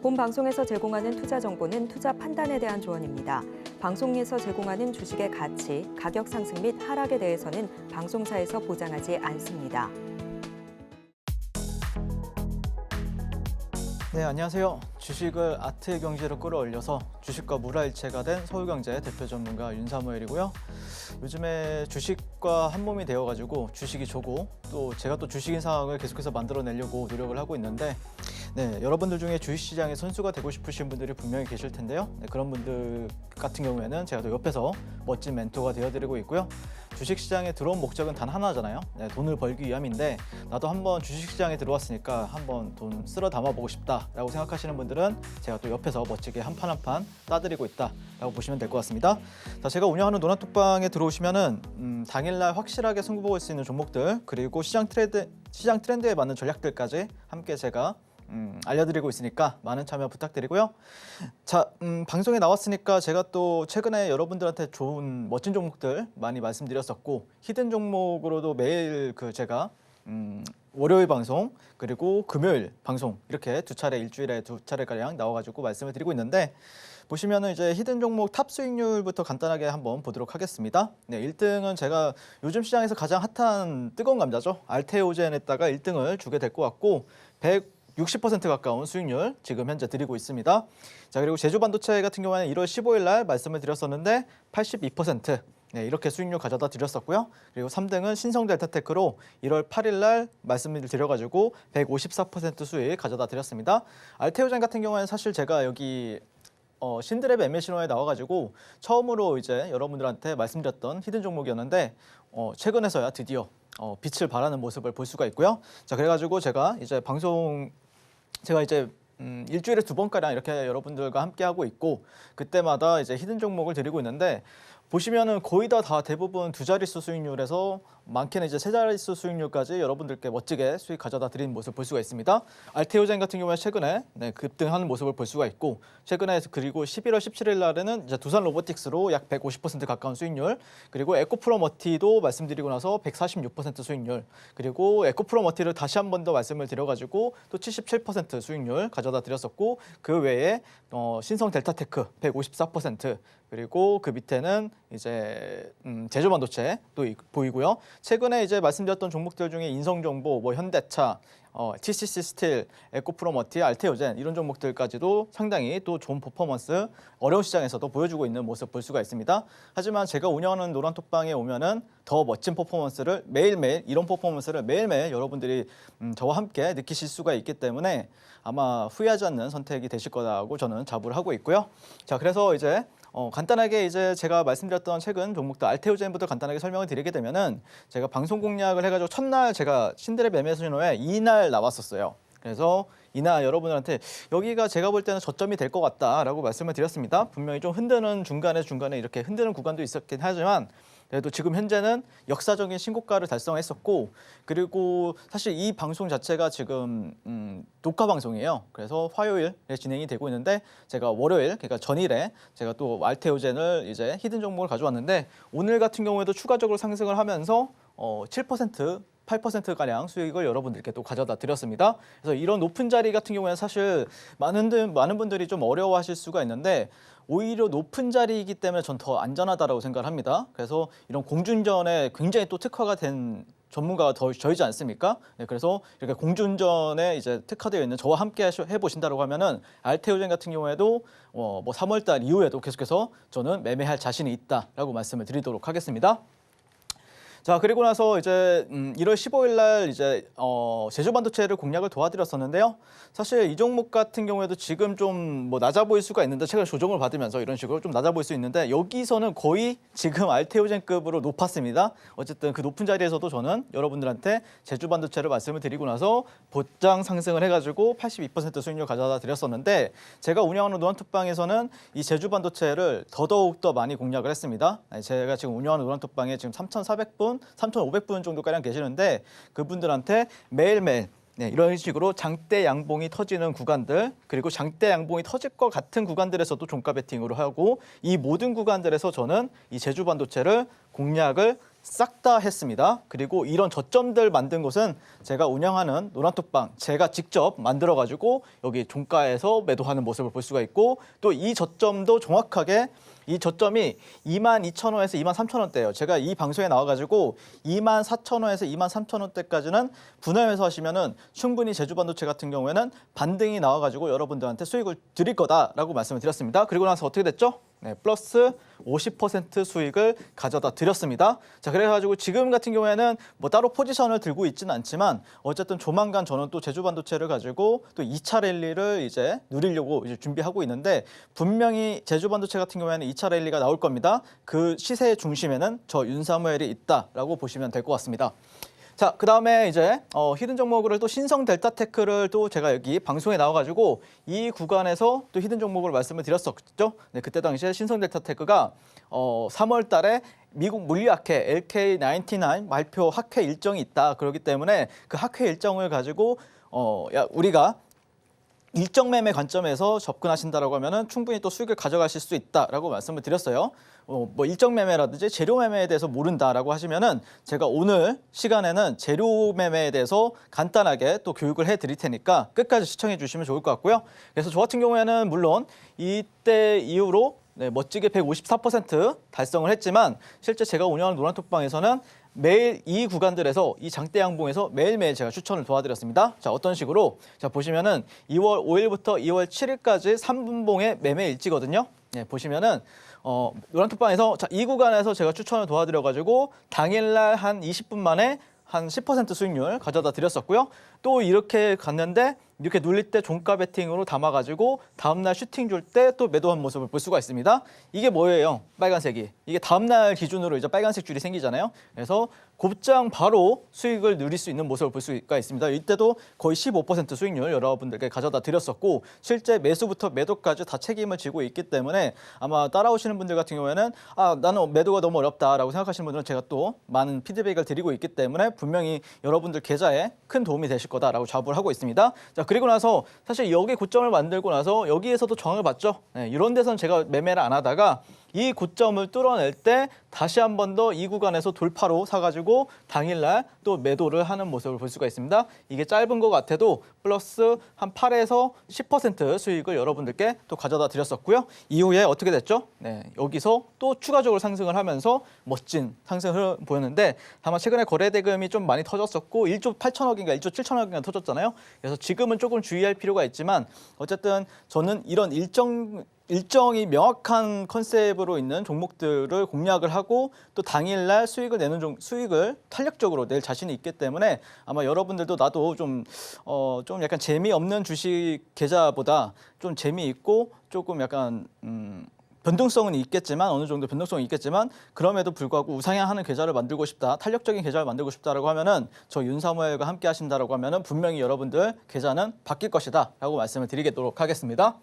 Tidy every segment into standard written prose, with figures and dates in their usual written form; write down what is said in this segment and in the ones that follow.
본 방송에서 제공하는 투자 정보는 투자 판단에 대한 조언입니다. 방송에서 제공하는 주식의 가치, 가격 상승 및 하락에 대해서는 방송사에서 보장하지 않습니다. 네, 안녕하세요. 주식을 아트의 경지로 끌어올려서 주식과 물화일체가 된 서울경제 대표 전문가 윤사무엘이고요. 요즘에 주식과 한 몸이 되어가지고 주식이 조고 또 제가 또 주식인 상황을 계속해서 만들어내려고 노력을 하고 있는데 여러분들 중에 주식시장의 선수가 되고 싶으신 분들이 분명히 계실 텐데요. 그런 분들 같은 경우에는 제가 또 옆에서 멋진 멘토가 되어드리고 있고요. 주식시장에 들어온 목적은 단 하나잖아요. 돈을 벌기 위함인데 나도 한번 주식시장에 들어왔으니까 한번 돈 쓸어 담아보고 싶다라고 생각하시는 분들은 제가 또 옆에서 멋지게 한 판 한 판 따드리고 있다라고 보시면 될 것 같습니다. 자, 제가 운영하는 노란톡방에 들어오시면은 당일날 확실하게 승부 볼 수 있는 종목들 그리고 시장 트렌드에 맞는 전략들까지 함께 제가 알려드리고 있으니까 많은 참여 부탁드리고요. 자, 방송에 나왔으니까 제가 또 최근에 여러분들한테 좋은 멋진 종목들 많이 말씀드렸었고 히든 종목으로도 매일 제가 월요일 방송 그리고 금요일 방송 이렇게 일주일에 두 차례가량 나와가지고 말씀을 드리고 있는데 보시면은 이제 히든 종목 탑 수익률부터 간단하게 한번 보도록 하겠습니다. 1등은 제가 요즘 시장에서 가장 핫한 뜨거운 감자죠. 알테오젠에다가 1등을 주게 될 것 같고 60% 가까운 수익률 지금 현재 드리고 있습니다. 자, 그리고 제주반도체 같은 경우에는 1월 15일 날 말씀을 드렸었는데 82% 이렇게 수익률 가져다 드렸었고요. 그리고 3등은 신성델타테크로 1월 8일 날 말씀을 드려가지고 154% 수익 가져다 드렸습니다. 알테오젠 같은 경우에는 사실 제가 여기 신드랩 ML신호에 나와가지고 처음으로 이제 여러분들한테 말씀드렸던 히든 종목이었는데 최근에서야 드디어 빛을 발하는 모습을 볼 수가 있고요. 자, 그래가지고 제가 이제 일주일에 2번가량 이렇게 여러분들과 함께 하고 있고 그때마다 이제 히든 종목을 드리고 있는데 보시면은 거의 다 대부분 2자릿수 수익률에서 많게는 이제 3자릿수 수익률까지 여러분들께 멋지게 수익 가져다 드리는 모습을 볼 수가 있습니다. 알테오젠 같은 경우에 최근에 급등하는 모습을 볼 수가 있고 최근에 그리고 11월 17일 날에는 이제 두산 로보틱스로 약 150% 가까운 수익률 그리고 에코프로머티도 말씀드리고 나서 146% 수익률 그리고 에코프로머티를 다시 한 번 더 말씀을 드려가지고 또 77% 수익률 가져다 드렸었고 그 외에 신성델타테크 154% 그리고 그 밑에는 이제 제주반도체 또 보이고요. 최근에 이제 말씀드렸던 종목들 중에 인성정보, 현대차, TCC 스틸, 에코프로머티, 알테오젠 이런 종목들까지도 상당히 또 좋은 퍼포먼스 어려운 시장에서도 보여주고 있는 모습 볼 수가 있습니다. 하지만 제가 운영하는 노란톡방에 오면은 더 멋진 퍼포먼스를 매일매일 이런 퍼포먼스를 매일매일 여러분들이 저와 함께 느끼실 수가 있기 때문에 아마 후회하지 않는 선택이 되실 거라고 저는 자부를 하고 있고요. 자, 그래서 이제 간단하게 이제 제가 말씀드렸던 최근 종목들 알테오젠부터 간단하게 설명을 드리게 되면은 제가 방송 공략을 해가지고 첫날 제가 신드랩 ML신호에 이날 나왔었어요. 그래서 이날 여러분들한테 여기가 제가 볼 때는 저점이 될 것 같다라고 말씀을 드렸습니다. 분명히 좀 흔드는 중간에 이렇게 흔드는 구간도 있었긴 하지만 그래도 지금 현재는 역사적인 신고가를 달성했었고 그리고 사실 이 방송 자체가 지금 녹화 방송이에요. 그래서 화요일에 진행이 되고 있는데 제가 월요일 그러니까 전일에 제가 또 알테오젠을 이제 히든 종목을 가져왔는데 오늘 같은 경우에도 추가적으로 상승을 하면서 7% 8%가량 수익을 여러분들께 또 가져다 드렸습니다. 그래서 이런 높은 자리 같은 경우에는 사실 많은 분들이 좀 어려워하실 수가 있는데 오히려 높은 자리이기 때문에 전 더 안전하다라고 생각을 합니다. 그래서 이런 공중전에 굉장히 또 특화가 된 전문가가 저희지 않습니까? 그래서 이렇게 공중전에 이제 특화되어 있는 저와 함께 해보신다고 하면은 알테오젠 같은 경우에도 3월달 이후에도 계속해서 저는 매매할 자신이 있다라고 말씀을 드리도록 하겠습니다. 자, 그리고 나서 이제 1월 15일 날 이제 제주반도체를 공략을 도와드렸었는데요. 사실 이 종목 같은 경우에도 지금 좀 낮아 보일 수가 있는데 최근 조정을 받으면서 이런 식으로 좀 낮아 보일 수 있는데 여기서는 거의 지금 알테오젠급으로 높았습니다. 어쨌든 그 높은 자리에서도 저는 여러분들한테 제주반도체를 말씀을 드리고 나서 보장 상승을 해가지고 82% 수익률 가져다 드렸었는데 제가 운영하는 노란톡방에서는 이 제주반도체를 더더욱 더 많이 공략을 했습니다. 제가 지금 운영하는 노란톡방에 지금 3,400분 3,500분 정도가량 계시는데 그분들한테 매일매일 이런 식으로 장대 양봉이 터지는 구간들 그리고 장대 양봉이 터질 것 같은 구간들에서도 종가 베팅으로 하고 이 모든 구간들에서 저는 이 제주반도체를 공략을 싹 다 했습니다. 그리고 이런 저점들 만든 곳은 제가 운영하는 노란톡방 제가 직접 만들어가지고 여기 종가에서 매도하는 모습을 볼 수가 있고 또 이 저점도 정확하게 이 저점이 22,000원에서 23,000원대예요. 제가 이 방송에 나와가지고 24,000원에서 23,000원대까지는 분할 매수하시면은 충분히 제주반도체 같은 경우에는 반등이 나와가지고 여러분들한테 수익을 드릴 거다라고 말씀을 드렸습니다. 그리고 나서 어떻게 됐죠? 네, 플러스 50% 수익을 가져다 드렸습니다. 자, 그래가지고 지금 같은 경우에는 뭐 따로 포지션을 들고 있지는 않지만 어쨌든 조만간 저는 또 제주반도체를 가지고 또 2차 랠리를 이제 누리려고 이제 준비하고 있는데 분명히 제주반도체 같은 경우에는 2차 랠리가 나올 겁니다. 그 시세의 중심에는 저 윤사무엘이 있다라고 보시면 될 것 같습니다. 자, 그 다음에 이제 히든 종목으로 또 신성 델타테크를 또 제가 여기 방송에 나와가지고 이 구간에서 또 히든 종목을 말씀을 드렸었죠. 네, 그때 당시에 신성 델타테크가 3월 달에 미국 물리학회 LK99 발표 학회 일정이 있다. 그렇기 때문에 그 학회 일정을 가지고 우리가 일정 매매 관점에서 접근하신다라고 하면은 충분히 또 수익을 가져가실 수 있다라고 말씀을 드렸어요. 뭐 일정 매매라든지 재료 매매에 대해서 모른다라고 하시면은 제가 오늘 시간에는 재료 매매에 대해서 간단하게 또 교육을 해드릴 테니까 끝까지 시청해 주시면 좋을 것 같고요. 그래서 저 같은 경우에는 물론 이때 이후로 멋지게 154% 달성을 했지만 실제 제가 운영하는 노란톡방에서는 매일 이 구간들에서 이 장대 양봉에서 매일매일 제가 추천을 도와드렸습니다. 자, 어떤 식으로? 자, 보시면은 2월 5일부터 2월 7일까지 3분봉의 매매 일지거든요. 네, 보시면은 노란톡방에서 자, 이 구간에서 제가 추천을 도와드려가지고 당일날 한 20분 만에 한 10% 수익률 가져다 드렸었고요. 또 이렇게 갔는데 이렇게 눌릴 때 종가 베팅으로 담아가지고 다음날 슈팅 줄 때 또 매도한 모습을 볼 수가 있습니다. 이게 뭐예요? 빨간색이. 이게 다음날 기준으로 이제 빨간색 줄이 생기잖아요. 그래서 곧장 바로 수익을 누릴 수 있는 모습을 볼 수가 있습니다. 이때도 거의 15% 수익률 여러분들께 가져다 드렸었고 실제 매수부터 매도까지 다 책임을 지고 있기 때문에 아마 따라오시는 분들 같은 경우에는 나는 매도가 너무 어렵다라고 생각하시는 분들은 제가 또 많은 피드백을 드리고 있기 때문에 분명히 여러분들 계좌에 큰 도움이 되실 거다라고 자부를 하고 있습니다. 자, 그리고 나서 사실 여기 고점을 만들고 나서 여기에서도 저항을 받죠. 네, 이런 데서는 제가 매매를 안 하다가 이 고점을 뚫어낼 때 다시 한 번 더 이 구간에서 돌파로 사가지고 당일날 또 매도를 하는 모습을 볼 수가 있습니다. 이게 짧은 것 같아도 플러스 한 8에서 10% 수익을 여러분들께 또 가져다 드렸었고요. 이후에 어떻게 됐죠? 네, 여기서 또 추가적으로 상승을 하면서 멋진 상승을 보였는데 다만 최근에 거래 대금이 좀 많이 터졌었고 1조 8천억인가 1조 7천억인가 터졌잖아요. 그래서 지금은 조금 주의할 필요가 있지만 어쨌든 저는 이런 일정이 명확한 컨셉으로 있는 종목들을 공략을 하고 또 당일날 수익을 내는 수익을 탄력적으로 낼 자신이 있기 때문에 아마 여러분들도 나도 좀 약간 재미없는 주식 계좌보다 좀 재미있고 조금 약간 변동성은 있겠지만 어느 정도 변동성은 있겠지만 그럼에도 불구하고 우상향하는 계좌를 만들고 싶다, 탄력적인 계좌를 만들고 싶다라고 하면은 저 윤사무엘과 함께 하신다라고 하면은 분명히 여러분들 계좌는 바뀔 것이다라고 말씀을 드리도록 하겠습니다.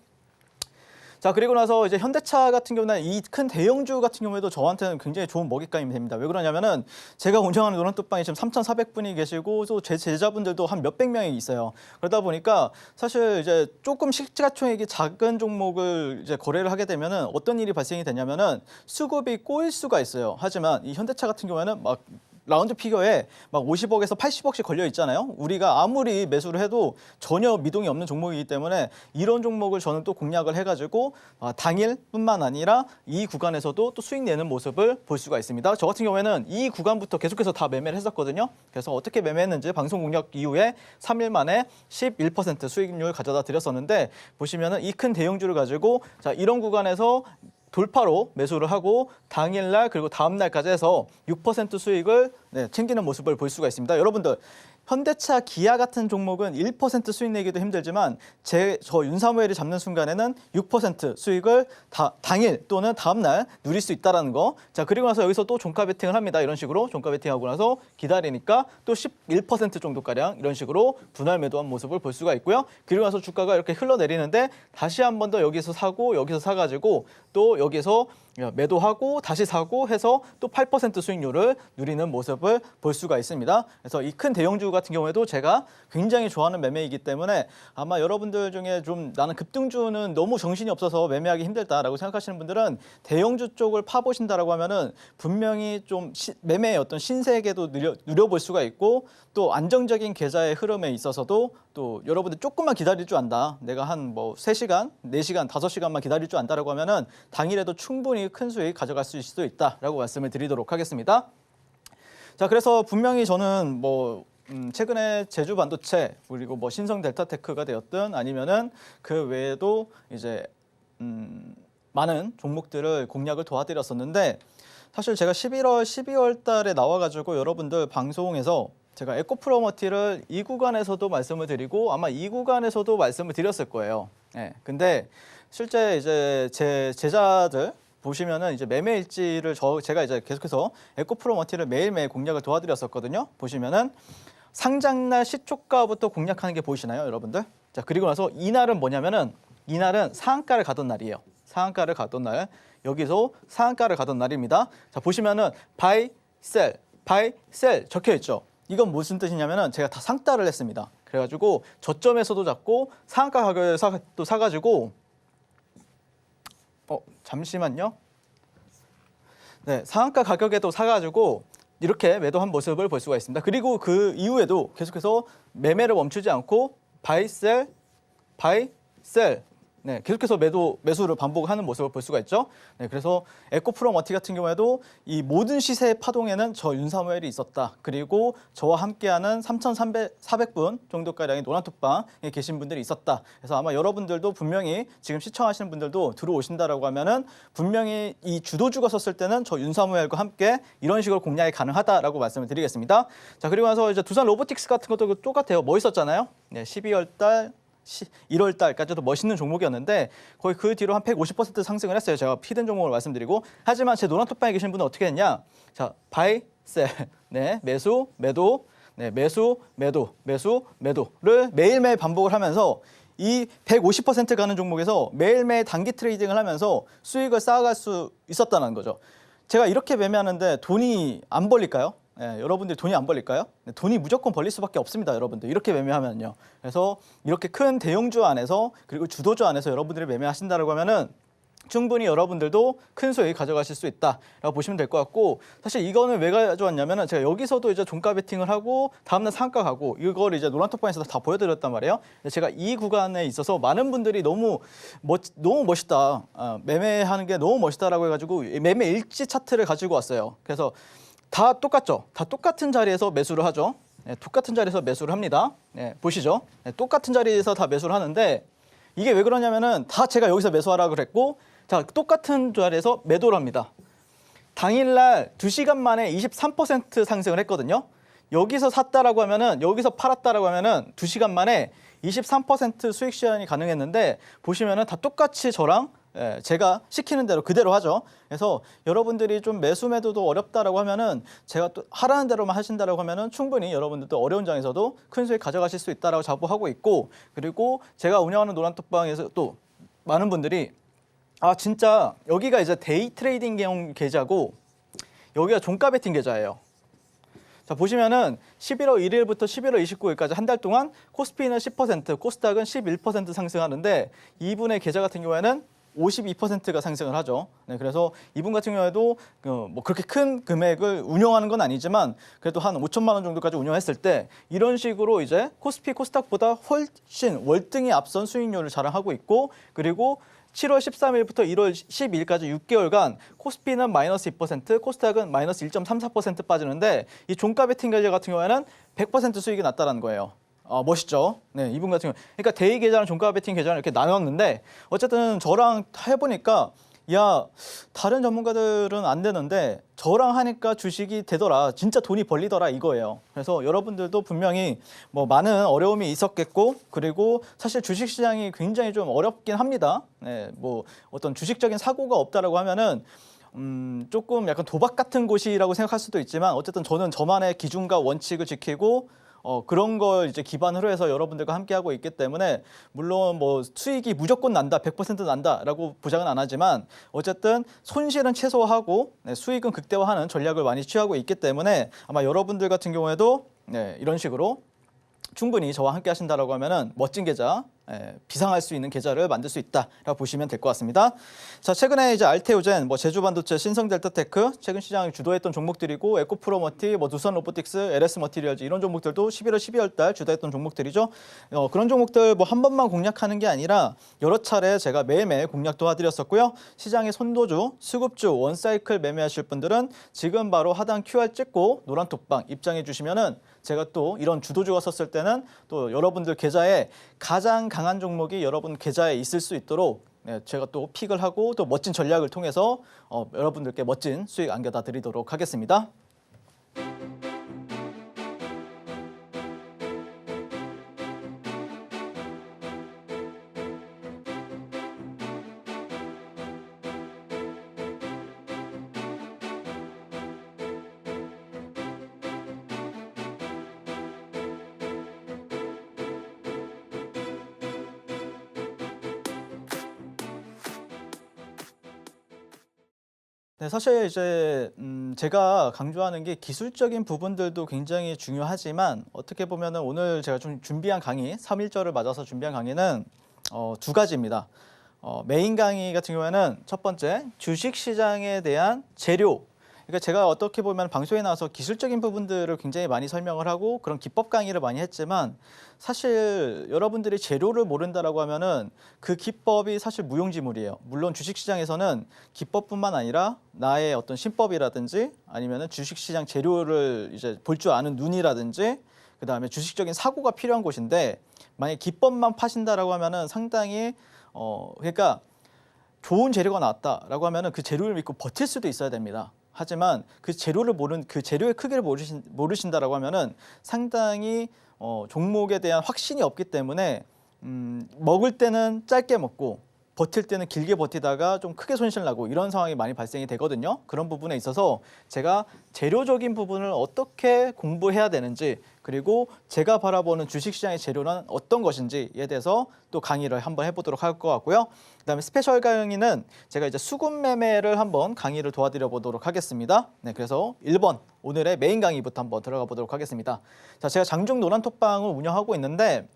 자, 그리고 나서 이제 현대차 같은 경우는 이 큰 대형주 같은 경우에도 저한테는 굉장히 좋은 먹잇감이 됩니다. 왜 그러냐면은 제가 운영하는 노란톡방에 지금 3,400분이 계시고 또 제 제자분들도 한 몇백 명이 있어요. 그러다 보니까 사실 이제 조금 시가총액이 작은 종목을 이제 거래를 하게 되면은 어떤 일이 발생이 되냐면은 수급이 꼬일 수가 있어요. 하지만 이 현대차 같은 경우에는 막 라운드 피겨에 막 50억에서 80억씩 걸려 있잖아요. 우리가 아무리 매수를 해도 전혀 미동이 없는 종목이기 때문에 이런 종목을 저는 또 공략을 해가지고 당일뿐만 아니라 이 구간에서도 또 수익 내는 모습을 볼 수가 있습니다. 저 같은 경우에는 이 구간부터 계속해서 다 매매를 했었거든요. 그래서 어떻게 매매했는지 방송 공략 이후에 3일 만에 11% 수익률 가져다 드렸었는데 보시면은 이 큰 대형주를 가지고 자, 이런 구간에서 돌파로 매수를 하고 당일날 그리고 다음날까지 해서 6% 수익을 챙기는 모습을 볼 수가 있습니다. 여러분들 현대차, 기아 같은 종목은 1% 수익 내기도 힘들지만 저 윤사무엘이 잡는 순간에는 6% 수익을 당일 또는 다음날 누릴 수 있다는 거. 자, 그리고 나서 여기서 또 종가 베팅을 합니다. 이런 식으로 종가 베팅하고 나서 기다리니까 또 11% 정도가량 이런 식으로 분할 매도한 모습을 볼 수가 있고요. 그리고 나서 주가가 이렇게 흘러내리는데 다시 한 번 더 여기서 사고 여기서 사가지고 또 여기서 매도하고 다시 사고 해서 또 8% 수익률을 누리는 모습을 볼 수가 있습니다. 그래서 이 큰 대형주 같은 경우에도 제가 굉장히 좋아하는 매매이기 때문에 아마 여러분들 중에 좀 나는 급등주는 너무 정신이 없어서 매매하기 힘들다라고 생각하시는 분들은 대형주 쪽을 파보신다라고 하면은 분명히 좀 매매의 어떤 신세계도 누려볼 수가 있고 또 안정적인 계좌의 흐름에 있어서도 또 여러분들 조금만 기다릴 줄 안다. 내가 한 뭐 3시간, 4시간, 5시간만 기다릴 줄 안다라고 하면은 당일에도 충분히 큰 수익 가져갈 수 있을 수도 있다라고 말씀을 드리도록 하겠습니다. 자, 그래서 분명히 저는 뭐 최근에 제주 반도체 그리고 뭐 신성 델타테크가 되었든 아니면은 그 외에도 이제 많은 종목들을 공략을 도와드렸었는데 사실 제가 11월, 12월 달에 나와가지고 여러분들 방송에서 제가 에코프로머티를 이 구간에서도 말씀을 드리고 아마 이 구간에서도 말씀을 드렸을 거예요. 예. 근데 실제 이제 제 제자들 보시면은 이제 매매 일지를 제가 이제 계속해서 에코프로머티를 매일매일 공략을 도와드렸었거든요. 보시면은 상장날 시초가부터 공략하는 게 보이시나요, 여러분들? 자, 그리고 나서 이날은 뭐냐면은 이날은 상한가를 가던 날이에요. 상한가를 가던 날. 여기서 상한가를 가던 날입니다. 자, 보시면은 buy, sell 적혀 있죠. 이건 무슨 뜻이냐면은 제가 다 상따를 했습니다. 그래가지고 저점에서도 잡고 상한가 가격에 또 사가지고 잠시만요. 네, 상한가 가격에도 사가지고 이렇게 매도한 모습을 볼 수가 있습니다. 그리고 그 이후에도 계속해서 매매를 멈추지 않고 buy, sell. 네, 계속해서 매수를 반복하는 모습을 볼 수가 있죠. 네, 그래서 에코프로머티 같은 경우에도 이 모든 시세의 파동에는 저 윤사무엘이 있었다. 그리고 저와 함께하는 3,400분 정도가량의 노란톡방에 계신 분들이 있었다. 그래서 아마 여러분들도 분명히 지금 시청하시는 분들도 들어오신다라고 하면은 분명히 이 주도주가 섰을 때는 저 윤사무엘과 함께 이런 식으로 공략이 가능하다라고 말씀을 드리겠습니다. 자, 그리고 나서 이제 두산 로보틱스 같은 것도 똑같아요. 멋있었잖아요. 네, 12월 달 1월 달까지도 멋있는 종목이었는데 거의 그 뒤로 한 150% 상승을 했어요. 제가 히든 종목을 말씀드리고 하지만 제 노란톡방에 계신 분은 어떻게 했냐? 자, buy, sell, 네, 매수, 매도, 네, 매수, 매도, 매수, 매도를 매일매일 반복을 하면서 이 150% 가는 종목에서 매일매일 단기 트레이딩을 하면서 수익을 쌓아갈 수 있었다는 거죠. 제가 이렇게 매매하는데 돈이 안 벌릴까요? 네, 여러분들 돈이 안 벌릴까요? 네, 돈이 무조건 벌릴 수밖에 없습니다, 여러분들. 이렇게 매매하면요. 그래서 이렇게 큰 대형주 안에서 그리고 주도주 안에서 여러분들이 매매하신다고 하면은 충분히 여러분들도 큰 수익 가져가실 수 있다라고 보시면 될 것 같고 사실 이거는 왜 가져왔냐면은 제가 여기서도 이제 종가 베팅을 하고 다음날 상가 가고 이걸 이제 노란톡방에서 다 보여드렸단 말이에요. 제가 이 구간에 있어서 많은 분들이 너무 멋있다, 매매하는 게 너무 멋있다라고 해가지고 매매 일지 차트를 가지고 왔어요. 그래서 다 똑같죠. 다 똑같은 자리에서 매수를 하죠. 네, 똑같은 자리에서 매수를 합니다. 네, 보시죠. 네, 똑같은 자리에서 다 매수를 하는데 이게 왜 그러냐면은 다 제가 여기서 매수하라고 그랬고 자, 똑같은 자리에서 매도를 합니다. 당일날 2시간 만에 23% 상승을 했거든요. 여기서 샀다라고 하면은 여기서 팔았다라고 하면은 2시간 만에 23% 수익 실현이 가능했는데 보시면은 다 똑같이 저랑 제가 시키는 대로 그대로 하죠. 그래서 여러분들이 좀 매수 매도도 어렵다라고 하면은 제가 또 하라는 대로만 하신다라고 하면은 충분히 여러분들도 어려운 장에서도 큰 수익 가져가실 수 있다라고 자부하고 있고 그리고 제가 운영하는 노란톡방에서 또 많은 분들이 진짜 여기가 이제 데이 트레이딩용 계좌고 여기가 종가 베팅 계좌예요. 자, 보시면은 11월 1일부터 11월 29일까지 한 달 동안 코스피는 10%, 코스닥은 11% 상승하는데 이분의 계좌 같은 경우에는 52%가 상승을 하죠. 네, 그래서 이분 같은 경우에도 뭐 그렇게 큰 금액을 운영하는 건 아니지만 그래도 한 5천만 원 정도까지 운영했을 때 이런 식으로 이제 코스피, 코스닥보다 훨씬 월등히 앞선 수익률을 자랑하고 있고 그리고 7월 13일부터 1월 12일까지 6개월간 코스피는 마이너스 2%, 코스닥은 마이너스 1.34% 빠지는데 이 종가 베팅 계좌 같은 경우에는 100% 수익이 났다는 거예요. 멋있죠. 네, 이분 같은 경우. 그러니까 데이 계좌랑 종가 베팅 계좌를 이렇게 나눴는데 어쨌든 저랑 해보니까 야, 다른 전문가들은 안 되는데 저랑 하니까 주식이 되더라. 진짜 돈이 벌리더라 이거예요. 그래서 여러분들도 분명히 뭐 많은 어려움이 있었겠고 그리고 사실 주식시장이 굉장히 좀 어렵긴 합니다. 네, 뭐 어떤 주식적인 사고가 없다라고 하면은 조금 약간 도박 같은 곳이라고 생각할 수도 있지만 어쨌든 저는 저만의 기준과 원칙을 지키고 그런 걸 이제 기반으로 해서 여러분들과 함께하고 있기 때문에 물론 뭐 수익이 무조건 난다, 100% 난다라고 보장은 안 하지만 어쨌든 손실은 최소화하고 수익은 극대화하는 전략을 많이 취하고 있기 때문에 아마 여러분들 같은 경우에도 이런 식으로 충분히 저와 함께 하신다라고 하면은 멋진 계좌, 비상할 수 있는 계좌를 만들 수 있다라고 보시면 될 것 같습니다. 자, 최근에 이제 알테오젠, 뭐 제주반도체, 신성델타테크, 최근 시장을 주도했던 종목들이고 에코프로머티, 뭐 두산로보틱스, LS머티리얼즈 이런 종목들도 11월, 12월 달 주도했던 종목들이죠. 그런 종목들 뭐 한 번만 공략하는 게 아니라 여러 차례 제가 매일매일 공략 도와드렸었고요. 시장의 선도주, 수급주, 원사이클 매매하실 분들은 지금 바로 하단 QR 찍고 노란톡방 입장해 주시면은 제가 또 이런 주도주가 섰을 때는 또 여러분들 계좌에 가장 강한 종목이 여러분 계좌에 있을 수 있도록 제가 또 픽을 하고 또 멋진 전략을 통해서 여러분들께 멋진 수익 안겨다 드리도록 하겠습니다. 네, 사실 이제 제가 강조하는 게 기술적인 부분들도 굉장히 중요하지만 어떻게 보면은 오늘 제가 좀 준비한 강의, 3.1절을 맞아서 준비한 강의는 두 가지입니다. 메인 강의 같은 경우에는 첫 번째, 주식시장에 대한 재료. 그러니까 제가 어떻게 보면 방송에 나와서 기술적인 부분들을 굉장히 많이 설명을 하고 그런 기법 강의를 많이 했지만 사실 여러분들이 재료를 모른다라고 하면은 그 기법이 사실 무용지물이에요. 물론 주식시장에서는 기법뿐만 아니라 나의 어떤 신법이라든지 아니면은 주식시장 재료를 이제 볼 줄 아는 눈이라든지 그다음에 주식적인 사고가 필요한 곳인데 만약 기법만 파신다라고 하면은 상당히 그러니까 좋은 재료가 나왔다라고 하면은 그 재료를 믿고 버틸 수도 있어야 됩니다. 하지만 그 재료를 그 재료의 크기를 모르신다라고 하면은 상당히 종목에 대한 확신이 없기 때문에 먹을 때는 짧게 먹고 버틸 때는 길게 버티다가 좀 크게 손실 나고 이런 상황이 많이 발생이 되거든요. 그런 부분에 있어서 제가 재료적인 부분을 어떻게 공부해야 되는지 그리고 제가 바라보는 주식시장의 재료는 어떤 것인지에 대해서 또 강의를 한번 해보도록 할 것 같고요. 그다음에 스페셜 강의는 제가 이제 수급 매매를 한번 강의를 도와드려 보도록 하겠습니다. 네, 그래서 1번 오늘의 메인 강의부터 한번 들어가 보도록 하겠습니다. 자, 제가 장중 노란톡방을 운영하고 있는데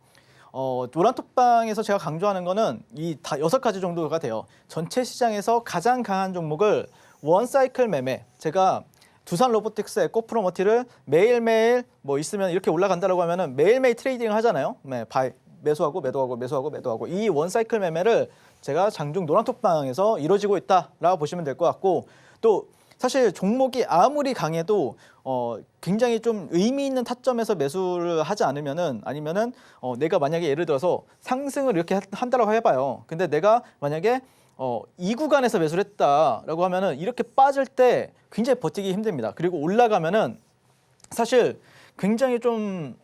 노란톡방에서 제가 강조하는 거는 이 다 6가지 정도가 돼요. 전체 시장에서 가장 강한 종목을 원사이클 매매. 제가 두산 로보틱스, 에코프로머티를 매일매일 뭐 있으면 이렇게 올라간다라고 하면은 매일매일 트레이딩을 하잖아요. 매수하고 매도하고 매수하고 매도하고 이 원사이클 매매를 제가 장중 노란톡방에서 이루어지고 있다라고 보시면 될 것 같고 또 사실 종목이 아무리 강해도 굉장히 좀 의미 있는 타점에서 매수를 하지 않으면은 아니면은 내가 만약에 예를 들어서 상승을 이렇게 한다라고 해봐요. 근데 내가 만약에 이 구간에서 매수를 했다라고 하면은 이렇게 빠질 때 굉장히 버티기 힘듭니다. 그리고 올라가면은 사실 굉장히 좀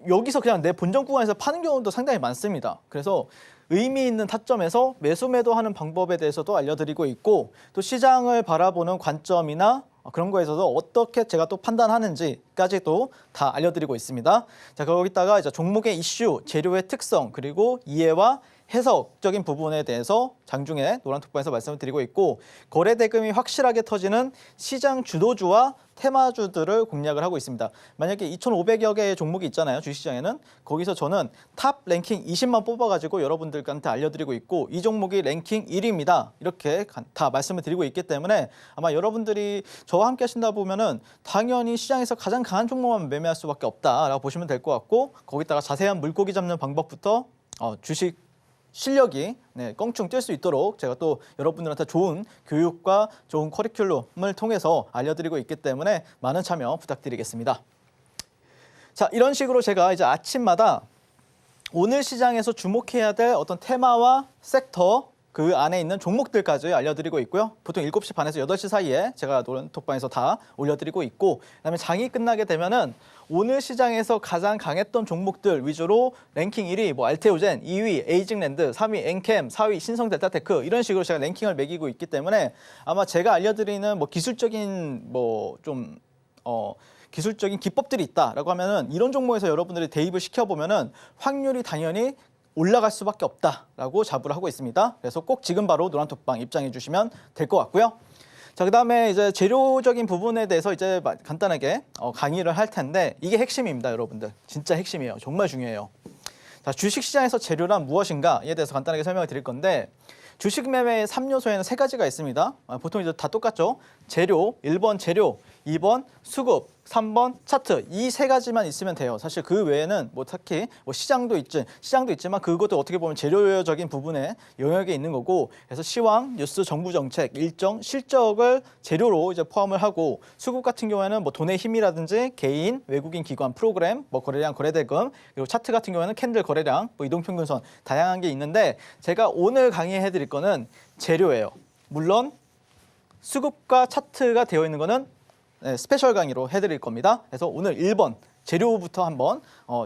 여기서 그냥 내 본전 구간에서 파는 경우도 상당히 많습니다. 그래서 의미 있는 타점에서 매수 매도하는 방법에 대해서도 알려드리고 있고 또 시장을 바라보는 관점이나 그런 거에 있어서 어떻게 제가 또 판단하는지까지도 다 알려드리고 있습니다. 자, 거기다가 이제 종목의 이슈, 재료의 특성, 그리고 이해와 해석적인 부분에 대해서 장중에 노란톡방에서 말씀을 드리고 있고 거래 대금이 확실하게 터지는 시장 주도주와 테마주들을 공략을 하고 있습니다. 만약에 2,500여 개의 종목이 있잖아요. 주식시장에는. 거기서 저는 탑 랭킹 20만 뽑아가지고 여러분들한테 알려드리고 있고 이 종목이 랭킹 1위입니다. 이렇게 다 말씀을 드리고 있기 때문에 아마 여러분들이 저와 함께 하신다 보면은 당연히 시장에서 가장 강한 종목만 매매할 수밖에 없다라고 보시면 될 것 같고 거기다가 자세한 물고기 잡는 방법부터 주식 실력이 껑충 뛸 수 있도록 제가 또 여러분들한테 좋은 교육과 좋은 커리큘럼을 통해서 알려드리고 있기 때문에 많은 참여 부탁드리겠습니다. 자, 이런 식으로 제가 이제 아침마다 오늘 시장에서 주목해야 될 어떤 테마와 섹터 그 안에 있는 종목들까지 알려드리고 있고요. 보통 7시 반에서 8시 사이에 제가 노란톡방에서 다 올려드리고 있고 그다음에 장이 끝나게 되면은 오늘 시장에서 가장 강했던 종목들 위주로 랭킹 1위 뭐 알테오젠, 2위 에이징랜드, 3위 엔캠, 4위 신성델타테크 이런 식으로 제가 랭킹을 매기고 있기 때문에 아마 제가 알려드리는 뭐 기술적인 뭐 좀 기술적인 기법들이 있다라고 하면은 이런 종목에서 여러분들이 대입을 시켜보면은 확률이 당연히 올라갈 수밖에 없다라고 자부를 하고 있습니다. 그래서 꼭 지금 바로 노란톡방 입장해 주시면 될 것 같고요. 자, 그다음에 이제 재료적인 부분에 대해서 이제 간단하게 강의를 할 텐데 이게 핵심입니다, 여러분들. 진짜 핵심이에요. 정말 중요해요. 자, 주식시장에서 재료란 무엇인가에 대해서 간단하게 설명을 드릴 건데 주식 매매의 3요소에는 3가지가 있습니다. 보통 이제 다 똑같죠. 재료, 1번 재료, 2번 수급, 3번 차트. 이 3가지만 있으면 돼요. 사실 그 외에는 뭐 특히 뭐 시장도 있지만 그것도 어떻게 보면 재료적인 부분에 영역에 있는 거고, 그래서 시황, 뉴스, 정부 정책, 일정, 실적을 재료로 이제 포함을 하고, 수급 같은 경우에는 뭐 돈의 힘이라든지 개인, 외국인 기관, 프로그램, 뭐 거래량, 거래대금, 그리고 차트 같은 경우에는 캔들 거래량, 뭐 이동평균선 다양한 게 있는데 제가 오늘 강의해 드릴 거는 재료예요. 물론 수급과 차트가 되어 있는 거는 스페셜 강의로 해드릴 겁니다. 그래서 오늘 1번 재료부터 한번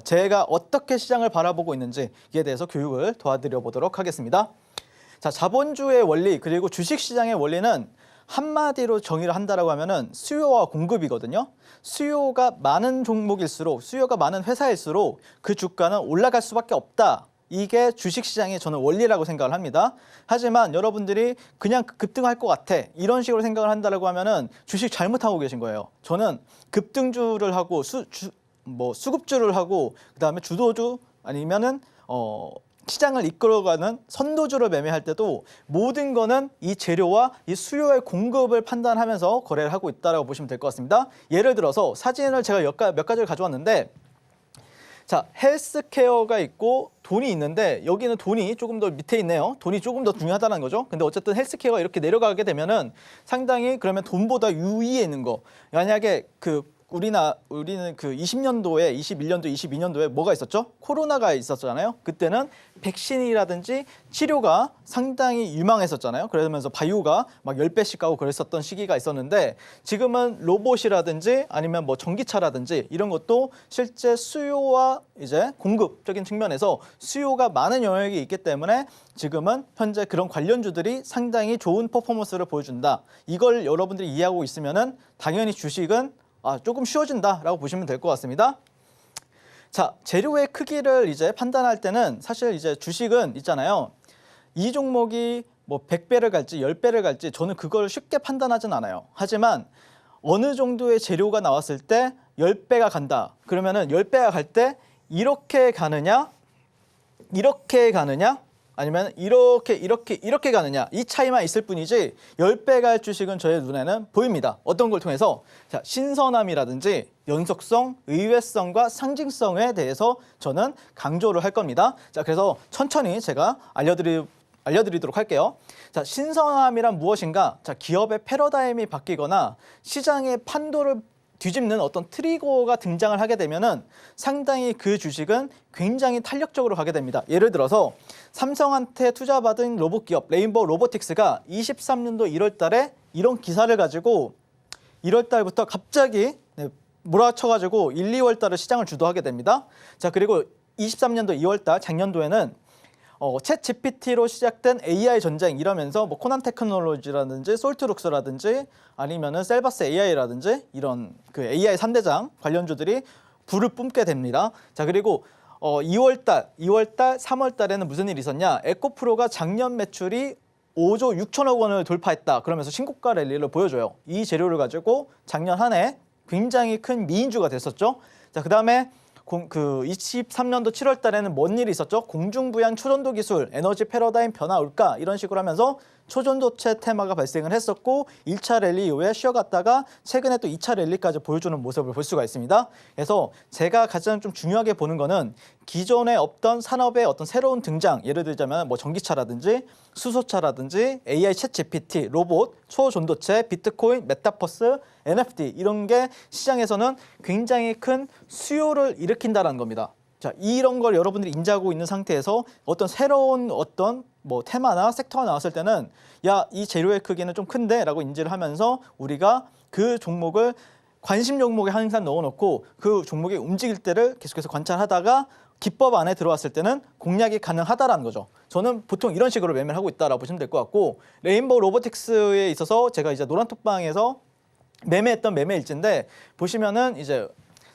제가 어떻게 시장을 바라보고 있는지에 대해서 교육을 도와드려 보도록 하겠습니다. 자, 자본주의 원리 그리고 주식시장의 원리는 한마디로 정의를 한다라고 하면은 수요와 공급이거든요. 수요가 많은 종목일수록, 수요가 많은 회사일수록 그 주가는 올라갈 수밖에 없다. 이게 주식시장의 저는 원리라고 생각을 합니다. 하지만 여러분들이 그냥 급등할 것 같아 이런 식으로 생각을 한다라고 하면은 주식 잘못하고 계신 거예요. 저는 급등주를 하고 수급주를 하고 그다음에 주도주 아니면은 시장을 이끌어가는 선도주를 매매할 때도 모든 거는 이 재료와 이 수요의 공급을 판단하면서 거래를 하고 있다라고 보시면 될 것 같습니다. 예를 들어서 사진을 제가 몇 가지를 가져왔는데, 자, 헬스케어가 있고 돈이 있는데 여기는 돈이 조금 더 밑에 있네요. 돈이 조금 더 중요하다는 거죠. 근데 어쨌든 헬스케어가 이렇게 내려가게 되면은 상당히 그러면 돈보다 위에 있는 거. 만약에 우리는 그 20년도에, 21년도, 22년도에 뭐가 있었죠? 코로나가 있었잖아요. 그때는 백신이라든지 치료가 상당히 유망했었잖아요. 그러면서 바이오가 막 10배씩 가고 그랬었던 시기가 있었는데 지금은 로봇이라든지 아니면 뭐 전기차라든지 이런 것도 실제 수요와 이제 공급적인 측면에서 수요가 많은 영역이 있기 때문에 지금은 현재 그런 관련주들이 상당히 좋은 퍼포먼스를 보여준다. 이걸 여러분들이 이해하고 있으면은 당연히 주식은 조금 쉬워진다라고 보시면 될 것 같습니다. 자, 재료의 크기를 이제 판단할 때는 사실 이제 주식은 있잖아요. 이 종목이 뭐 100배를 갈지 10배를 갈지 저는 그걸 쉽게 판단하진 않아요. 하지만 어느 정도의 재료가 나왔을 때 10배가 간다. 그러면은 10배가 갈 때 이렇게 가느냐, 이렇게 가느냐, 아니면 이렇게 가느냐, 이 차이만 있을 뿐이지 10배 갈 주식은 저의 눈에는 보입니다. 어떤 걸 통해서? 자, 신선함이라든지 연속성, 의외성과 상징성에 대해서 저는 강조를 할 겁니다. 자, 그래서 천천히 제가 알려드리도록 할게요. 자, 신선함이란 무엇인가? 자, 기업의 패러다임이 바뀌거나 시장의 판도를 뒤집는 어떤 트리거가 등장을 하게 되면은 상당히 그 주식은 굉장히 탄력적으로 가게 됩니다. 예를 들어서 삼성한테 투자받은 로봇 기업 레인보우 로보틱스가 23년도 1월 달에 이런 기사를 가지고 1월 달부터 갑자기 몰아쳐가지고 1, 2월 달에 시장을 주도하게 됩니다. 자, 그리고 23년도 2월 달 작년도에는 챗 GPT로 시작된 AI 전쟁 이러면서 뭐 코난 테크놀로지라든지 솔트룩스라든지 아니면은 셀바스 AI라든지 이런 그 AI 3대장 관련주들이 불을 뿜게 됩니다. 자, 그리고 2월달, 3월 달에는 무슨 일이 있었냐? 에코프로가 작년 매출이 5조 6천억 원을 돌파했다. 그러면서 신고가 랠리를 보여줘요. 이 재료를 가지고 작년 한 해 굉장히 큰 미인주가 됐었죠. 자, 그다음에 23년도 7월 달에는 뭔 일이 있었죠? 공중부양 초전도 기술, 에너지 패러다임 변화 올까? 이런 식으로 하면서 초전도체 테마가 발생을 했었고 1차 랠리 이후에 쉬어갔다가 최근에 또 2차 랠리까지 보여주는 모습을 볼 수가 있습니다. 그래서 제가 가장 좀 중요하게 보는 거는 기존에 없던 산업의 어떤 새로운 등장, 예를 들자면 뭐 전기차라든지 수소차라든지 AI 챗 GPT, 로봇, 초전도체, 비트코인, 메타버스, NFT 이런 게 시장에서는 굉장히 큰 수요를 일으킨다는 겁니다. 자, 이런 걸 여러분들이 인지하고 있는 상태에서 어떤 새로운 뭐 테마나 섹터가 나왔을 때는 야, 이 재료의 크기는 좀 큰데 라고 인지를 하면서 우리가 그 종목을 관심 종목에 항상 넣어놓고 그 종목이 움직일 때를 계속해서 관찰하다가 기법 안에 들어왔을 때는 공략이 가능하다라는 거죠. 저는 보통 이런 식으로 매매를 하고 있다라고 보시면 될 것 같고, 레인보우 로보틱스에 있어서 제가 이제 노란톡방에서 매매했던 매매 일지인데 보시면은 이제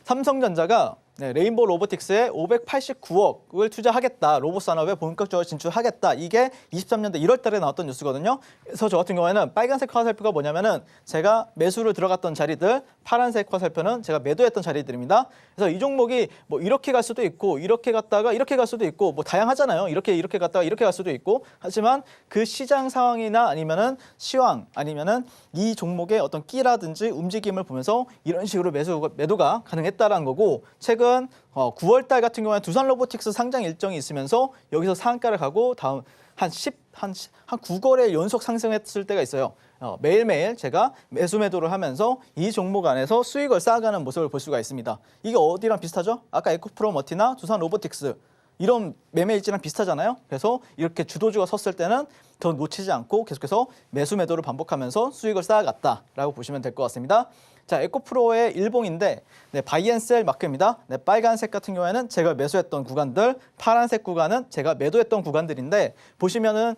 삼성전자가 레인보우 로보틱스에 589억을 투자하겠다. 로봇 산업에 본격적으로 진출하겠다. 이게 23년도 1월 달에 나왔던 뉴스거든요. 그래서 저 같은 경우에는 빨간색 화살표가 뭐냐면은 제가 매수를 들어갔던 자리들, 파란색 화살표는 제가 매도했던 자리들입니다. 그래서 이 종목이 뭐 이렇게 갈 수도 있고 이렇게 갔다가 이렇게 갈 수도 있고 뭐 다양하잖아요. 이렇게 갔다가 이렇게 갈 수도 있고 하지만 그 시장 상황이나 아니면은 시황 아니면은 이 종목의 어떤 끼라든지 움직임을 보면서 이런 식으로 매도가 가능했다라는 거고 최근 9월 달 같은 경우에 두산 로보틱스 상장 일정이 있으면서 여기서 상한가를 가고 다음 한 9거래 연속 상승했을 때가 있어요. 매일매일 제가 매수 매도를 하면서 이 종목 안에서 수익을 쌓아가는 모습을 볼 수가 있습니다. 이게 어디랑 비슷하죠? 아까 에코프로머티나 두산 로보틱스 이런 매매 일지랑 비슷하잖아요. 그래서 이렇게 주도주가 섰을 때는 더 놓치지 않고 계속해서 매수 매도를 반복하면서 수익을 쌓아갔다라고 보시면 될 것 같습니다. 자, 에코프로의 일봉인데 바이앤셀 마크입니다. 빨간색 같은 경우에는 제가 매수했던 구간들, 파란색 구간은 제가 매도했던 구간들인데 보시면은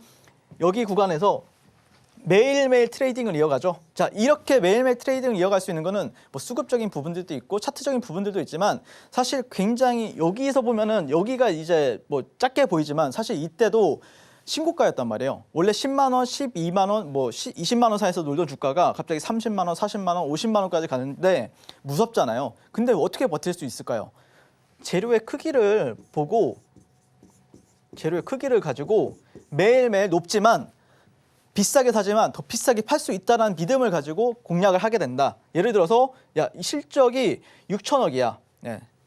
여기 구간에서 매일매일 트레이딩을 이어가죠. 자, 이렇게 매일매일 트레이딩을 이어갈 수 있는 거는 뭐 수급적인 부분들도 있고 차트적인 부분들도 있지만 사실 굉장히 여기서 보면은 여기가 이제 뭐 작게 보이지만 사실 이때도 신고가였단 말이에요. 원래 10만 원, 12만 원, 뭐 20만 원 사이에서 놀던 주가가 갑자기 30만 원, 40만 원, 50만 원까지 가는데 무섭잖아요. 근데 어떻게 버틸 수 있을까요? 재료의 크기를 보고 재료의 크기를 가지고 매일매일 높지만 비싸게 사지만 더 비싸게 팔 수 있다는 믿음을 가지고 공략을 하게 된다. 예를 들어서 야, 실적이 6천억이야.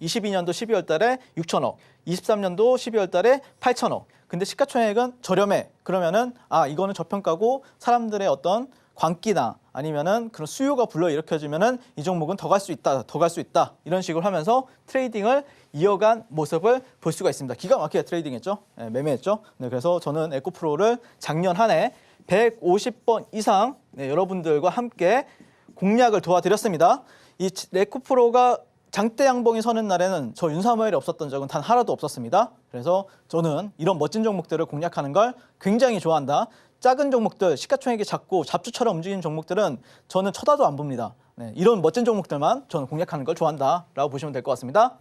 22년도 12월 달에 6천억, 23년도 12월 달에 8천억. 근데 시가총액은 저렴해. 그러면은 이거는 저평가고 사람들의 어떤 광기나 아니면은 그런 수요가 불러일으켜지면은 이 종목은 더 갈 수 있다, 더 갈 수 있다. 이런 식으로 하면서 트레이딩을 이어간 모습을 볼 수가 있습니다. 기가 막히게 트레이딩했죠. 매매했죠. 그래서 저는 에코프로를 작년 한 해 150번 이상 여러분들과 함께 공략을 도와드렸습니다. 이 에코프로가 장대 양봉이 서는 날에는 저 윤사모엘이 없었던 적은 단 하나도 없었습니다. 그래서 저는 이런 멋진 종목들을 공략하는 걸 굉장히 좋아한다. 작은 종목들, 시가총액이 작고 잡주처럼 움직이는 종목들은 저는 쳐다도 안 봅니다. 이런 멋진 종목들만 저는 공략하는 걸 좋아한다라고 보시면 될 것 같습니다.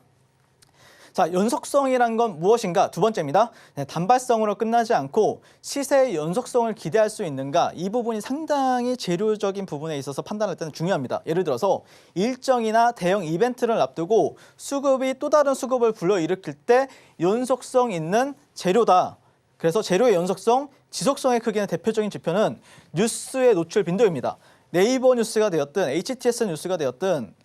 자, 연속성이란 건 무엇인가? 두 번째입니다. 단발성으로 끝나지 않고 시세의 연속성을 기대할 수 있는가? 이 부분이 상당히 재료적인 부분에 있어서 판단할 때는 중요합니다. 예를 들어서 일정이나 대형 이벤트를 앞두고 수급이 또 다른 수급을 불러일으킬 때 연속성 있는 재료다. 그래서 재료의 연속성, 지속성의 크기는 대표적인 지표는 뉴스의 노출 빈도입니다. 네이버 뉴스가 되었든 HTS 뉴스가 되었든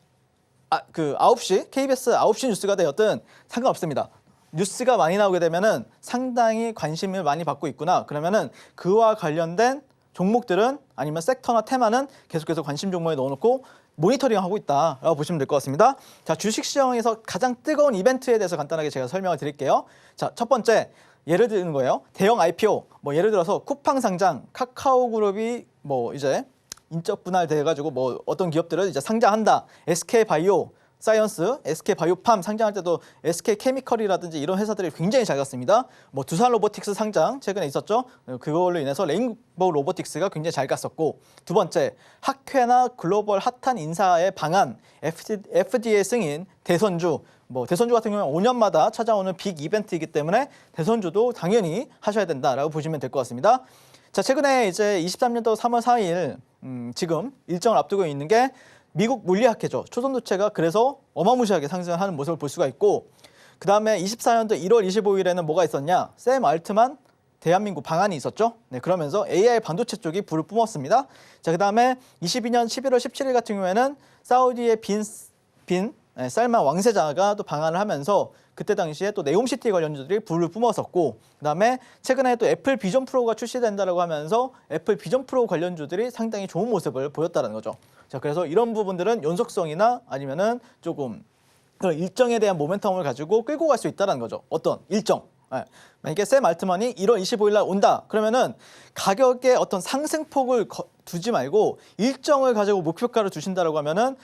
9시, KBS 9시 뉴스가 되었든 상관없습니다. 뉴스가 많이 나오게 되면은 상당히 관심을 많이 받고 있구나. 그러면은 그와 관련된 종목들은 아니면 섹터나 테마는 계속해서 관심 종목에 넣어놓고 모니터링하고 있다라고 보시면 될 것 같습니다. 자, 주식시장에서 가장 뜨거운 이벤트에 대해서 간단하게 제가 설명을 드릴게요. 자, 첫 번째 예를 드는 거예요. 대형 IPO, 뭐 예를 들어서 쿠팡 상장, 카카오그룹이 뭐 이제 인적 분할 돼가지고 뭐 어떤 기업들을 이제 상장한다. SK 바이오 사이언스, SK 바이오팜 상장할 때도 SK 케미컬이라든지 이런 회사들이 굉장히 잘 갔습니다. 뭐 두산 로보틱스 상장 최근에 있었죠. 그걸로 인해서 레인보우 로보틱스가 굉장히 잘 갔었고, 두 번째 학회나 글로벌 핫한 인사의 방안, FDA 승인, 대선주. 뭐 대선주 같은 경우는 5년마다 찾아오는 빅 이벤트이기 때문에 대선주도 당연히 하셔야 된다라고 보시면 될 것 같습니다. 자, 최근에 이제 23년도 3월 4일 지금 일정을 앞두고 있는 게 미국 물리학회죠. 초선도체가 그래서 어마무시하게 상승하는 모습을 볼 수가 있고, 그 다음에 24년도 1월 25일에는 뭐가 있었냐? 샘 알트만 대한민국 방한이 있었죠. 그러면서 AI 반도체 쪽이 불을 뿜었습니다. 자, 그 다음에 22년 11월 17일 같은 경우에는 사우디의 빈 살만 왕세자가 또 방한을 하면서 그때 당시에 또 네옴시티 관련주들이 불을 뿜었었고, 그다음에 최근에 또 애플 비전 프로가 출시된다라고 하면서 애플 비전 프로 관련주들이 상당히 좋은 모습을 보였다는 거죠. 자, 그래서 이런 부분들은 연속성이나 아니면은 조금 그런 일정에 대한 모멘텀을 가지고 끌고 갈 수 있다는 거죠. 어떤 일정. 만약에 샘 알트만이 1월 25일 날 온다. 그러면은 가격의 어떤 상승폭을 두지 말고 일정을 가지고 목표가를 두신다라고 하면은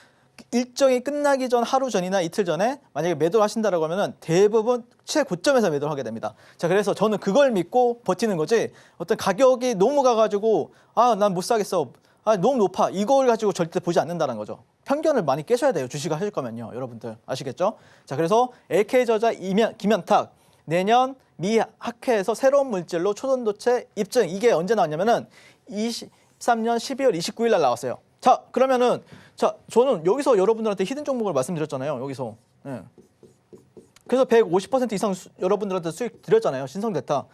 일정이 끝나기 전 하루 전이나 이틀 전에 만약에 매도를 하신다라고 하면은 대부분 최고점에서 매도를 하게 됩니다. 자, 그래서 저는 그걸 믿고 버티는 거지, 어떤 가격이 너무 가가지고 난 못 사겠어, 아, 너무 높아. 이걸 가지고 절대 보지 않는다는 거죠. 편견을 많이 깨셔야 돼요. 주식을 하실 거면요. 여러분들 아시겠죠? 자, 그래서 LK저자 김현탁 내년 미 학회에서 새로운 물질로 초전도체 입증. 이게 언제 나왔냐면은 23년 12월 29일 날 나왔어요. 자, 그러면은 자, 저는 여기서 여러분들한테 히든 종목을 말씀드렸잖아요. 여기서. 예. 그래서 150% 이상 여러분들한테 수익 드렸잖아요. 신성대타.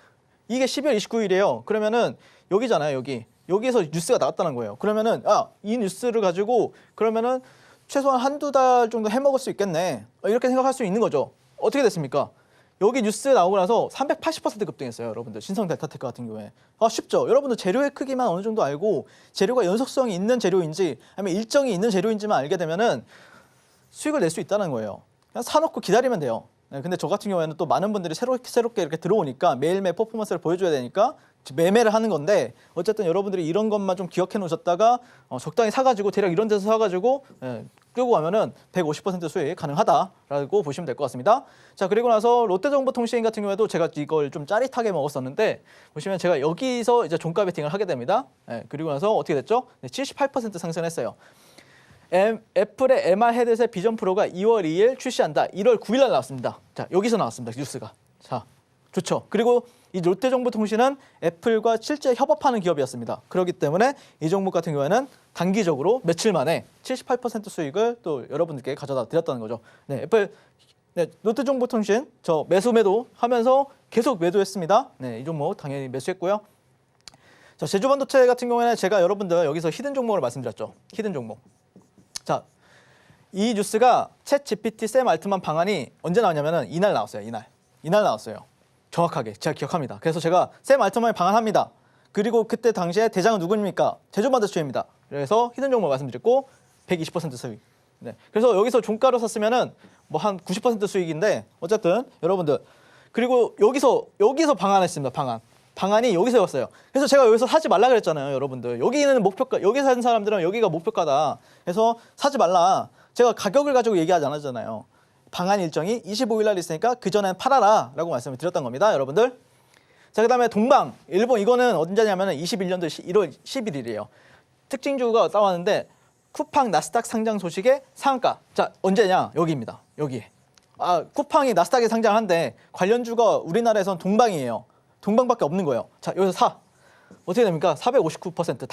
이게 12월 29일이에요. 그러면은 여기잖아요. 여기에서 뉴스가 나왔다는 거예요. 그러면은 이 뉴스를 가지고 그러면은 최소한 한두 달 정도 해먹을 수 있겠네. 이렇게 생각할 수 있는 거죠. 어떻게 됐습니까? 여기 뉴스 나오고 나서 380% 급등했어요. 여러분들 신성델타테크 같은 경우에. 쉽죠. 여러분들 재료의 크기만 어느 정도 알고 재료가 연속성이 있는 재료인지 아니면 일정이 있는 재료인지만 알게 되면은 수익을 낼 수 있다는 거예요. 그냥 사놓고 기다리면 돼요. 네, 근데 저 같은 경우에는 또 많은 분들이 새롭게 이렇게 들어오니까 매일매일 퍼포먼스를 보여줘야 되니까 매매를 하는 건데 어쨌든 여러분들이 이런 것만 좀 기억해 놓으셨다가 적당히 사가지고 대략 이런 데서 사가지고 끌고 가면은 150% 수익 가능하다라고 보시면 될 것 같습니다. 자, 그리고 나서 롯데정보통신 같은 경우에도 제가 이걸 좀 짜릿하게 먹었었는데 보시면 제가 여기서 이제 종가 베팅을 하게 됩니다. 그리고 나서 어떻게 됐죠? 78% 상승했어요. 애플의 MR 헤드셋 비전 프로가 2월 2일 출시한다. 1월 9일 날 나왔습니다. 자, 여기서 나왔습니다. 뉴스가. 자, 좋죠. 그리고 이 롯데정보통신은 애플과 실제 협업하는 기업이었습니다. 그렇기 때문에 이 종목 같은 경우에는 단기적으로 며칠 만에 78% 수익을 또 여러분들께 가져다 드렸다는 거죠. 네, 애플, 롯데정보통신 저 매도 하면서 계속 매도했습니다. 네, 이 종목 당연히 매수했고요. 자, 제주반도체 같은 경우에는 제가 여러분들 여기서 히든 종목을 말씀드렸죠. 히든 종목. 자, 이 뉴스가 챗 GPT 샘 알트만 방안이 언제 나왔냐면은 이날 나왔어요. 이날 나왔어요. 정확하게 제가 기억합니다. 그래서 제가 샘 알트만이 방한합니다. 그리고 그때 당시에 대장은 누구입니까? 제주반도체입니다. 그래서 히든 종목 말씀드렸고 120% 수익. 네. 그래서 여기서 종가로 샀으면은 뭐 한 90% 수익인데 어쨌든 여러분들 그리고 여기서 방한했습니다. 방안이 여기서였어요. 그래서 제가 여기서 사지 말라 그랬잖아요, 여러분들. 여기는 목표가, 여기 사는 사람들은 여기가 목표가다. 그래서 사지 말라. 제가 가격을 가지고 얘기하지 않았잖아요. 방한 일정이 25일 날 있으니까 그 전엔 팔아라 라고 말씀을 드렸던 겁니다, 여러분들. 자, 그다음에 동방, 일본 이거는 언제냐면 21년도 1월 11일이에요. 특징주가 나왔는데 쿠팡 나스닥 상장 소식의 상한가. 자, 언제냐? 여기입니다. 여기에. 쿠팡이 나스닥에 상장한데 관련주가 우리나라에선 동방이에요. 동방밖에 없는 거예요. 자, 여기서 사. 어떻게 됩니까? 459%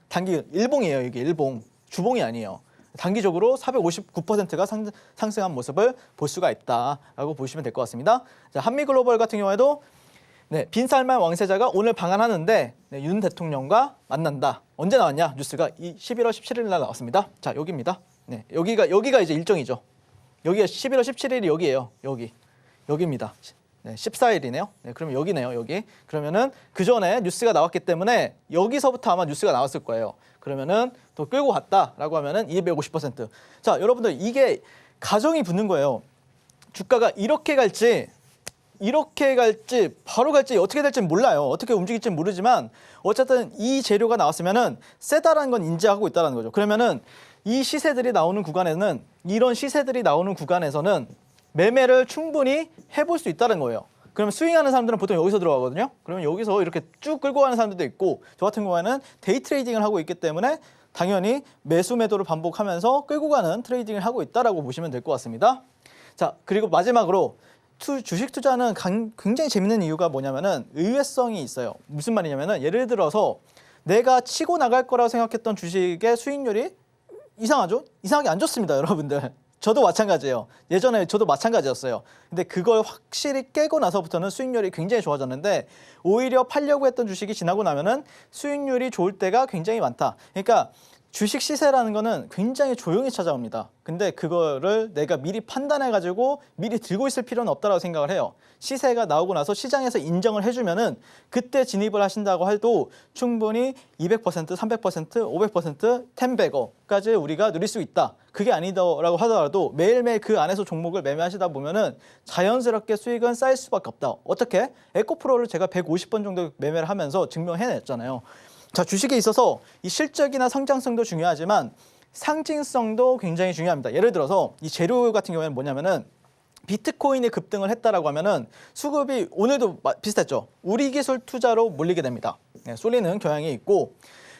단기 일봉이에요. 이게 일봉. 주봉이 아니에요. 단기적으로 459%가 상승한 모습을 볼 수가 있다라고 보시면 될 것 같습니다. 자, 한미글로벌 같은 경우에도 빈살만 왕세자가 오늘 방한하는데 윤 대통령과 만난다. 언제 나왔냐? 뉴스가 11월 17일 날 나왔습니다. 자, 여기입니다. 네, 여기가 이제 일정이죠. 여기가 11월 17일이 여기예요. 여기입니다. 네, 14일이네요. 네, 그러면 여기네요. 여기. 그러면은 그 전에 뉴스가 나왔기 때문에 여기서부터 아마 뉴스가 나왔을 거예요. 그러면은 또 끌고 갔다라고 하면은 250%. 자, 여러분들 이게 가정이 붙는 거예요. 주가가 이렇게 갈지 바로 갈지 어떻게 될지 몰라요. 어떻게 움직일지 모르지만 어쨌든 이 재료가 나왔으면은 세다라는 건 인지하고 있다는 거죠. 그러면은 이 시세들이 나오는 구간에는 이런 시세들이 나오는 구간에서는 매매를 충분히 해볼 수 있다는 거예요. 그러면 스윙하는 사람들은 보통 여기서 들어가거든요. 그러면 여기서 이렇게 쭉 끌고 가는 사람들도 있고 저 같은 경우에는 데이 트레이딩을 하고 있기 때문에 당연히 매수 매도를 반복하면서 끌고 가는 트레이딩을 하고 있다라고 보시면 될 것 같습니다. 자, 그리고 마지막으로 주식 투자는 굉장히 재밌는 이유가 뭐냐면은 의외성이 있어요. 무슨 말이냐면은 예를 들어서 내가 치고 나갈 거라고 생각했던 주식의 수익률이 이상하죠? 이상하게 안 좋습니다, 여러분들. 저도 마찬가지예요. 예전에 저도 마찬가지였어요. 근데 그걸 확실히 깨고 나서부터는 수익률이 굉장히 좋아졌는데 오히려 팔려고 했던 주식이 지나고 나면은 수익률이 좋을 때가 굉장히 많다. 그러니까 주식 시세라는 거는 굉장히 조용히 찾아옵니다. 근데 그거를 내가 미리 판단해가지고 미리 들고 있을 필요는 없다고 생각을 해요. 시세가 나오고 나서 시장에서 인정을 해주면은 그때 진입을 하신다고 해도 충분히 200%, 300%, 500%, 10배거까지 우리가 누릴 수 있다. 그게 아니더라고 하더라도 매일매일 그 안에서 종목을 매매하시다 보면은 자연스럽게 수익은 쌓일 수밖에 없다. 어떻게? 에코프로를 제가 150번 정도 매매를 하면서 증명해냈잖아요. 자, 주식에 있어서 이 실적이나 성장성도 중요하지만 상징성도 굉장히 중요합니다. 예를 들어서 이 재료 같은 경우에는 뭐냐면은 비트코인이 급등을 했다라고 하면은 수급이 오늘도 비슷했죠. 우리 기술 투자로 몰리게 됩니다. 쏠리는 경향이 있고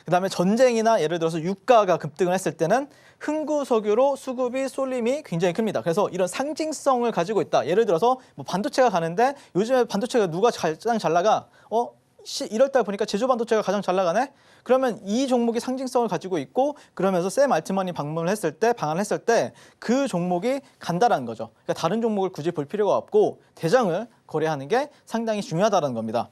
그다음에 전쟁이나 예를 들어서 유가가 급등을 했을 때는 흥구석유로 수급이 쏠림이 굉장히 큽니다. 그래서 이런 상징성을 가지고 있다. 예를 들어서 뭐 반도체가 가는데 요즘에 반도체가 누가 가장 잘 나가? 1월 달 보니까 제조 반도체가 가장 잘 나가네? 그러면 이 종목이 상징성을 가지고 있고 그러면서 샘 알트만이 방한을 했을 때 그 종목이 간다라는 거죠. 그러니까 다른 종목을 굳이 볼 필요가 없고 대장을 거래하는 게 상당히 중요하다는 겁니다.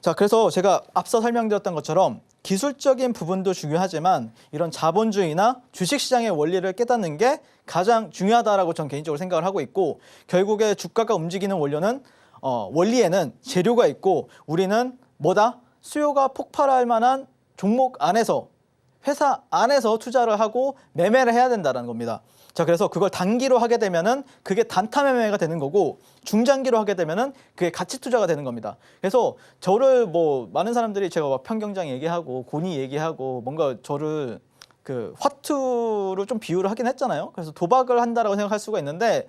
자, 그래서 제가 앞서 설명드렸던 것처럼 기술적인 부분도 중요하지만 이런 자본주의나 주식시장의 원리를 깨닫는 게 가장 중요하다라고 저는 개인적으로 생각을 하고 있고 결국에 주가가 움직이는 원리에는 재료가 있고 우리는 뭐다? 수요가 폭발할 만한 종목 안에서 회사 안에서 투자를 하고 매매를 해야 된다는 겁니다. 자, 그래서 그걸 단기로 하게 되면은 그게 단타 매매가 되는 거고 중장기로 하게 되면은 그게 가치 투자가 되는 겁니다. 그래서 저를 뭐 많은 사람들이 제가 막 평경장 얘기하고 고니 얘기하고 뭔가 저를 그 화투로 좀 비유를 하긴 했잖아요. 그래서 도박을 한다라고 생각할 수가 있는데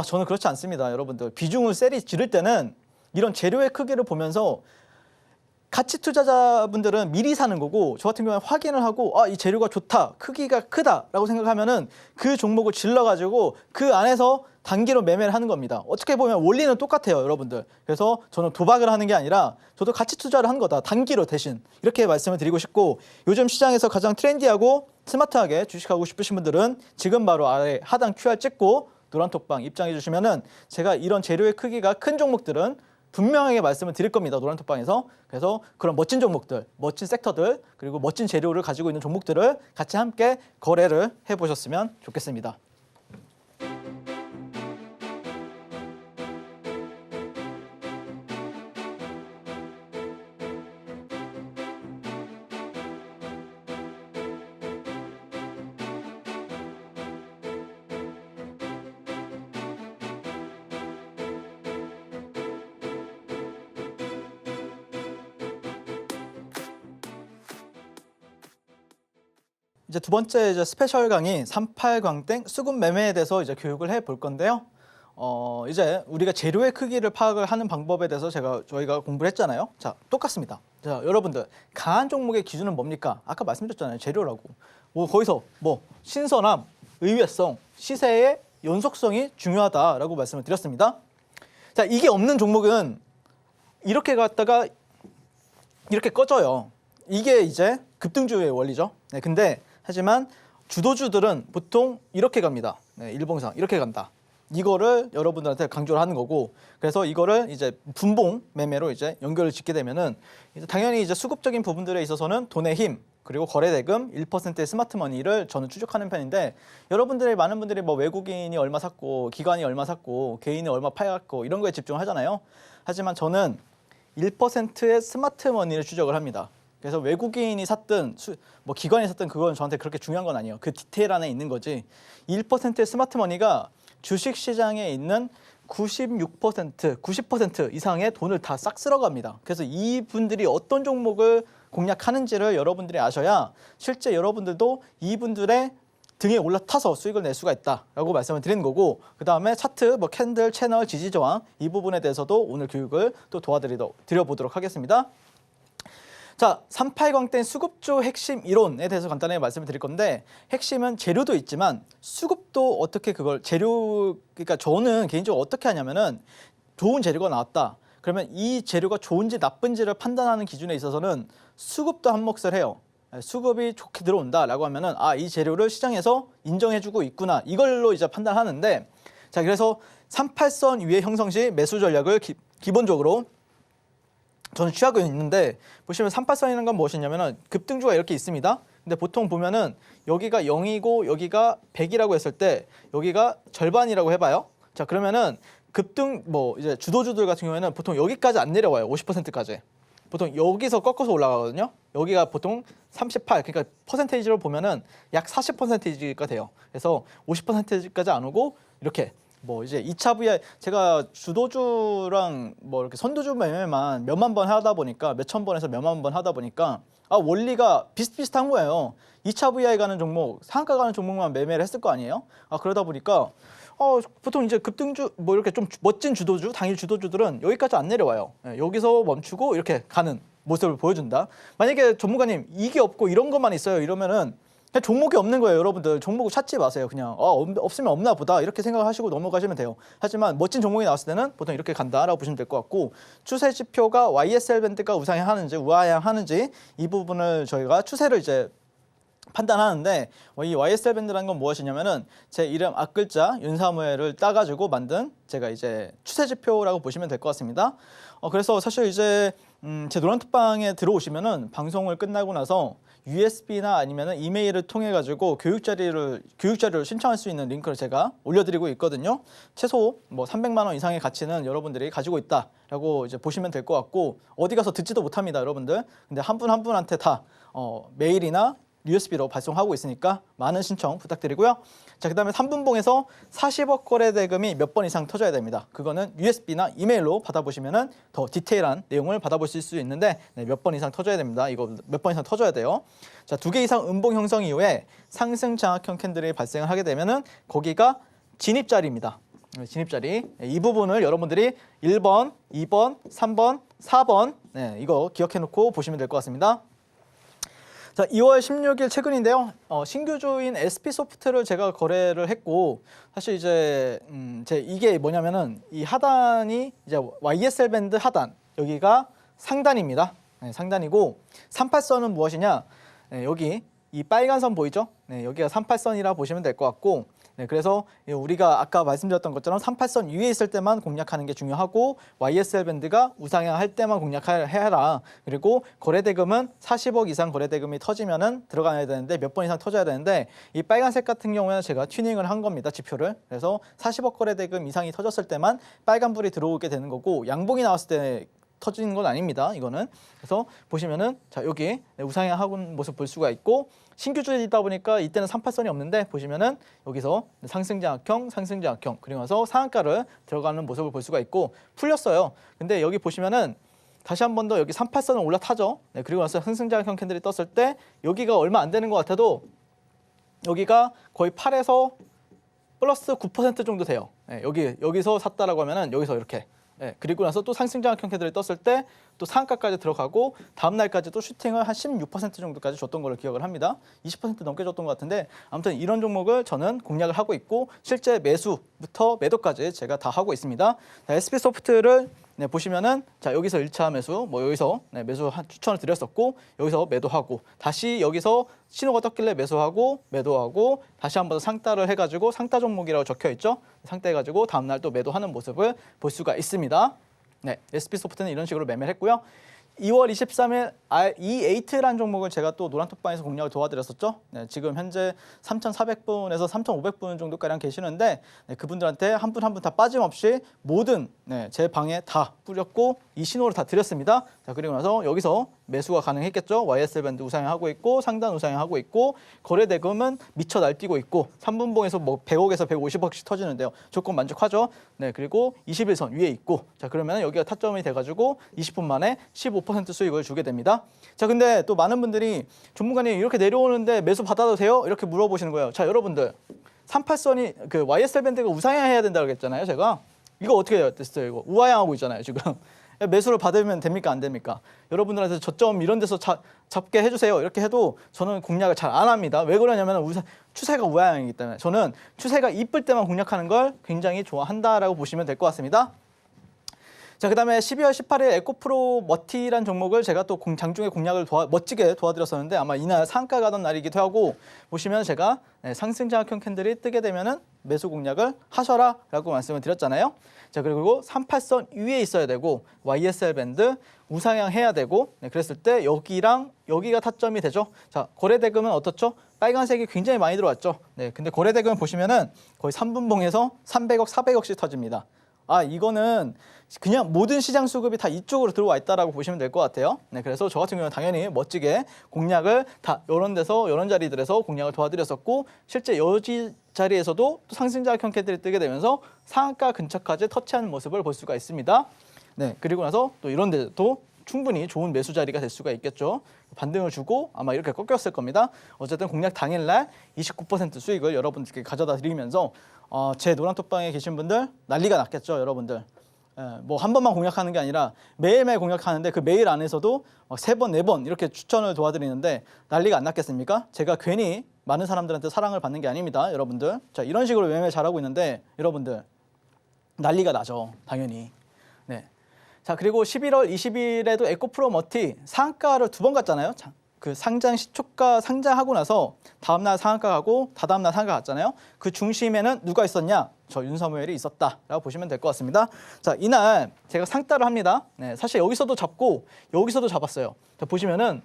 저는 그렇지 않습니다. 여러분들 비중을 세리 지를 때는 이런 재료의 크기를 보면서 가치 투자자분들은 미리 사는 거고 저 같은 경우는 확인을 하고 이 재료가 좋다, 크기가 크다라고 생각하면은 그 종목을 질러가지고 그 안에서 단기로 매매를 하는 겁니다. 어떻게 보면 원리는 똑같아요, 여러분들. 그래서 저는 도박을 하는 게 아니라 저도 가치 투자를 한 거다, 단기로 대신 이렇게 말씀을 드리고 싶고 요즘 시장에서 가장 트렌디하고 스마트하게 주식하고 싶으신 분들은 지금 바로 아래 하단 QR 찍고 노란톡방 입장해 주시면은 제가 이런 재료의 크기가 큰 종목들은 분명하게 말씀을 드릴 겁니다. 노란톡방에서. 그래서 그런 멋진 종목들, 멋진 섹터들, 그리고 멋진 재료를 가지고 있는 종목들을 같이 함께 거래를 해보셨으면 좋겠습니다. 이제 두 번째 스페셜 강의 38광땡 수급 매매에 대해서 이제 교육을 해볼 건데요. 이제 우리가 재료의 크기를 파악을 하는 방법에 대해서 저희가 공부를 했잖아요. 자, 똑같습니다. 자, 여러분들 강한 종목의 기준은 뭡니까? 아까 말씀드렸잖아요. 재료라고. 거기서 신선함, 의외성, 시세의 연속성이 중요하다라고 말씀을 드렸습니다. 자, 이게 없는 종목은 이렇게 갔다가 이렇게 꺼져요. 이게 이제 급등주의 원리죠. 네, 근데 하지만 주도주들은 보통 이렇게 갑니다. 네, 일봉상 이렇게 간다. 이거를 여러분들한테 강조를 하는 거고, 그래서 이거를 이제 분봉 매매로 이제 연결을 짓게 되면은 이제 당연히 이제 수급적인 부분들에 있어서는 돈의 힘 그리고 거래대금 1%의 스마트머니를 저는 추적하는 편인데 여러분들이 많은 분들이 뭐 외국인이 얼마 샀고 기관이 얼마 샀고 개인이 얼마 팔았고 이런 거에 집중하잖아요. 하지만 저는 1%의 스마트머니를 추적을 합니다. 그래서 외국인이 샀든 기관이 샀든 그건 저한테 그렇게 중요한 건 아니에요. 그 디테일 안에 있는 거지. 1%의 스마트머니가 주식시장에 있는 96%, 90% 이상의 돈을 다 싹 쓸어갑니다. 그래서 이분들이 어떤 종목을 공략하는지를 여러분들이 아셔야 실제 여러분들도 이분들의 등에 올라타서 수익을 낼 수가 있다라고 말씀을 드리는 거고, 그 다음에 차트, 캔들, 채널, 지지 저항 이 부분에 대해서도 오늘 교육을 또 드려보도록 하겠습니다. 자, 38광땡 수급주 핵심 이론에 대해서 간단하게 말씀을 드릴 건데, 핵심은 재료도 있지만 수급도 어떻게 그러니까 저는 개인적으로 어떻게 하냐면은 좋은 재료가 나왔다. 그러면 이 재료가 좋은지 나쁜지를 판단하는 기준에 있어서는 수급도 한 몫을 해요. 수급이 좋게 들어온다라고 하면은 이 재료를 시장에서 인정해주고 있구나. 이걸로 이제 판단하는데, 자, 그래서 38선 위에 형성 시 매수 전략을 기본적으로 저는 취하고 있는데, 보시면 38선이라는 건 무엇이냐면은 급등주가 이렇게 있습니다. 근데 보통 보면은 여기가 0이고 여기가 100이라고 했을 때 여기가 절반이라고 해봐요. 자, 그러면은 급등 이제 주도주들 같은 경우에는 보통 여기까지 안 내려와요. 50%까지. 보통 여기서 꺾어서 올라가거든요. 여기가 보통 38, 그러니까 퍼센테이지로 보면은 약 40%가 돼요. 그래서 50%까지 안 오고 이렇게 이제 2차 VI 제가 주도주랑 이렇게 선두주 매매만 몇만 번 하다 보니까 몇천 번에서 몇만 번 하다 보니까 원리가 비슷비슷한 거예요. 2차 VI 가는 종목, 상한가 가는 종목만 매매를 했을 거 아니에요? 그러다 보니까 보통 이제 급등주 이렇게 좀 멋진 주도주, 당일 주도주들은 여기까지 안 내려와요. 여기서 멈추고 이렇게 가는 모습을 보여준다. 만약에 전문가님 이게 없고 이런 것만 있어요 이러면은 그냥 종목이 없는 거예요. 여러분들 종목을 찾지 마세요. 그냥 없으면 없나 보다 이렇게 생각하시고 넘어가시면 돼요. 하지만 멋진 종목이 나왔을 때는 보통 이렇게 간다라고 보시면 될 것 같고, 추세 지표가 YSL 밴드가 우상향하는지 우하향하는지 이 부분을 저희가 추세를 이제 판단하는데, 이 YSL 밴드라는 건 무엇이냐면은 제 이름 앞글자 윤사무엘을 따가지고 만든 제가 이제 추세 지표라고 보시면 될 것 같습니다. 그래서 사실 이제 제 노란톡방에 들어오시면은 방송을 끝나고 나서 USB나 아니면은 이메일을 통해 가지고 교육 자료를 신청할 수 있는 링크를 제가 올려드리고 있거든요. 최소 뭐 300만 원 이상의 가치는 여러분들이 가지고 있다라고 이제 보시면 될 것 같고, 어디 가서 듣지도 못합니다, 여러분들. 근데 한 분 한 분한테 다 메일이나 USB로 발송하고 있으니까 많은 신청 부탁드리고요. 자, 그다음에 3분봉에서 40억 거래 대금이 몇 번 이상 터져야 됩니다. 그거는 USB나 이메일로 받아보시면은 더 디테일한 내용을 받아보실 수 있는데, 몇 번 이상 터져야 됩니다. 이거 몇 번 이상 터져야 돼요. 자, 2개 이상 음봉 형성 이후에 상승 장악형 캔들이 발생을 하게 되면은 거기가 진입 자리입니다. 진입 자리. 이 부분을 여러분들이 1번, 2번, 3번, 4번 이거 기억해 놓고 보시면 될 것 같습니다. 자, 2월 16일 최근인데요. 신규주인 SP소프트를 제가 거래를 했고, 사실 이제 이게 뭐냐면은 이 하단이 이제 YSL 밴드 하단, 여기가 상단입니다. 상단이고 38선은 무엇이냐? 여기 이 빨간 선 보이죠? 여기가 38선이라 보시면 될 것 같고, 그래서 우리가 아까 말씀드렸던 것처럼 38선 위에 있을 때만 공략하는 게 중요하고, YSL 밴드가 우상향할 때만 공략해라. 그리고 거래대금은 40억 이상 거래대금이 터지면은 들어가야 되는데 몇 번 이상 터져야 되는데, 이 빨간색 같은 경우에는 제가 튜닝을 한 겁니다, 지표를. 그래서 40억 거래대금 이상이 터졌을 때만 빨간불이 들어오게 되는 거고, 양봉이 나왔을 때 터지는 건 아닙니다, 이거는. 그래서 보시면은 자, 여기 우상향하는 모습 볼 수가 있고, 신규주이다 보니까 이때는 38선이 없는데 보시면은 여기서 상승장악형, 그리고 나서 상한가를 들어가는 모습을 볼 수가 있고, 풀렸어요. 근데 여기 보시면은 다시 한 번 더 여기 38선은 올라타죠. 그리고 나서 상승장악형 캔들이 떴을 때 여기가 얼마 안 되는 것 같아도 여기가 거의 8에서 플러스 9% 정도 돼요. 여기서 샀다라고 하면은 여기서 이렇게. 그리고 나서 또 상승장악형 캔들이 떴을 때 또 상한가까지 들어가고, 다음 날까지 또 슈팅을 한 16% 정도까지 줬던 걸로 기억을 합니다. 20% 넘게 줬던 것 같은데, 아무튼 이런 종목을 저는 공략을 하고 있고, 실제 매수부터 매도까지 제가 다 하고 있습니다. 자, SP소프트를 보시면은 자, 여기서 1차 매수, 뭐 여기서 매수 추천을 드렸었고, 여기서 매도하고, 다시 여기서 신호가 떴길래 매도하고 다시 한 번 더 상따를 해가지고, 상따 종목이라고 적혀 있죠. 상따해가지고 다음 날 또 매도하는 모습을 볼 수가 있습니다. SP소프트는 이런 식으로 매매를 했고요. 2월 23일 E8라는 종목을 제가 또 노란톡방에서 공략을 도와드렸었죠. 지금 현재 3,400분에서 3,500분 정도가량 계시는데, 그분들한테 한 분 한 분 다 빠짐없이 모든 제 방에 다 뿌렸고 이 신호를 다 드렸습니다. 자, 그리고 나서 여기서 매수가 가능했겠죠. YSL 밴드 우상향하고 있고, 상단 우상향하고 있고, 거래대금은 미쳐 날뛰고 있고, 3분봉에서 뭐 100억에서 150억씩 터지는데요. 조건 만족하죠. 그리고 21선 위에 있고, 자, 그러면 여기가 타점이 돼가지고 20분 만에 15% 수익을 주게 됩니다. 자, 근데 또 많은 분들이 전문가님 이렇게 내려오는데 매수 받아도 돼요? 이렇게 물어보시는 거예요. 자, 여러분들 38선이 그 YSL 밴드가 우상향해야 된다고 했잖아요, 제가. 이거 어떻게 됐어요? 이거 우하향하고 있잖아요, 지금. 매수를 받으면 됩니까, 안 됩니까? 여러분들한테 저점 이런 데서 잡게 해주세요, 이렇게 해도 저는 공략을 잘 안 합니다. 왜 그러냐면 추세가 우하향이기 때문에. 저는 추세가 이쁠 때만 공략하는 걸 굉장히 좋아한다라고 보시면 될 것 같습니다. 자, 그다음에 12월 18일 에코프로 머티란 종목을 제가 또 장중에 공략을 멋지게 도와드렸었는데, 아마 이날 상가 가던 날이기도 하고, 보시면 제가 상승장악형 캔들이 뜨게 되면은 매수 공략을 하셔라라고 말씀을 드렸잖아요. 자, 그리고 38선 위에 있어야 되고, YSL 밴드 우상향 해야 되고, 그랬을 때 여기랑 여기가 타점이 되죠. 자, 거래대금은 어떻죠? 빨간색이 굉장히 많이 들어왔죠. 근데 거래대금 보시면은 거의 3분봉에서 300억, 400억씩 터집니다. 이거는 그냥 모든 시장 수급이 다 이쪽으로 들어와 있다라고 보시면 될 것 같아요. 그래서 저 같은 경우는 당연히 멋지게 공략을 다 이런 데서, 이런 자리들에서 공략을 도와드렸었고, 실제 여기 자리에서도 또 상승장악형 캔들이 뜨게 되면서 상한가 근처까지 터치하는 모습을 볼 수가 있습니다. 그리고 나서 또 이런 데도 충분히 좋은 매수 자리가 될 수가 있겠죠. 반등을 주고 아마 이렇게 꺾였을 겁니다. 어쨌든 공략 당일날 29% 수익을 여러분들께 가져다 드리면서 제 노란톡방에 계신 분들 난리가 났겠죠, 여러분들. 뭐 한 번만 공략하는 게 아니라 매일매일 공략하는데 그 매일 안에서도 막 3번, 4번 이렇게 추천을 도와드리는데 난리가 안 났겠습니까? 제가 괜히 많은 사람들한테 사랑을 받는 게 아닙니다, 여러분들. 자, 이런 식으로 매일매일 잘하고 있는데 여러분들 난리가 나죠, 당연히. 네. 자, 그리고 11월 20일에도 에코프로 머티 상한가를 2번 갔잖아요. 그 상장 시초가 상장하고 나서 다음날 상한가 가고 다다음날 상한가 갔잖아요. 그 중심에는 누가 있었냐? 저 윤사무엘이 있었다라고 보시면 될 것 같습니다. 자, 이날 제가 상따를 합니다. 네, 사실 여기서도 잡고 여기서도 잡았어요. 자, 보시면은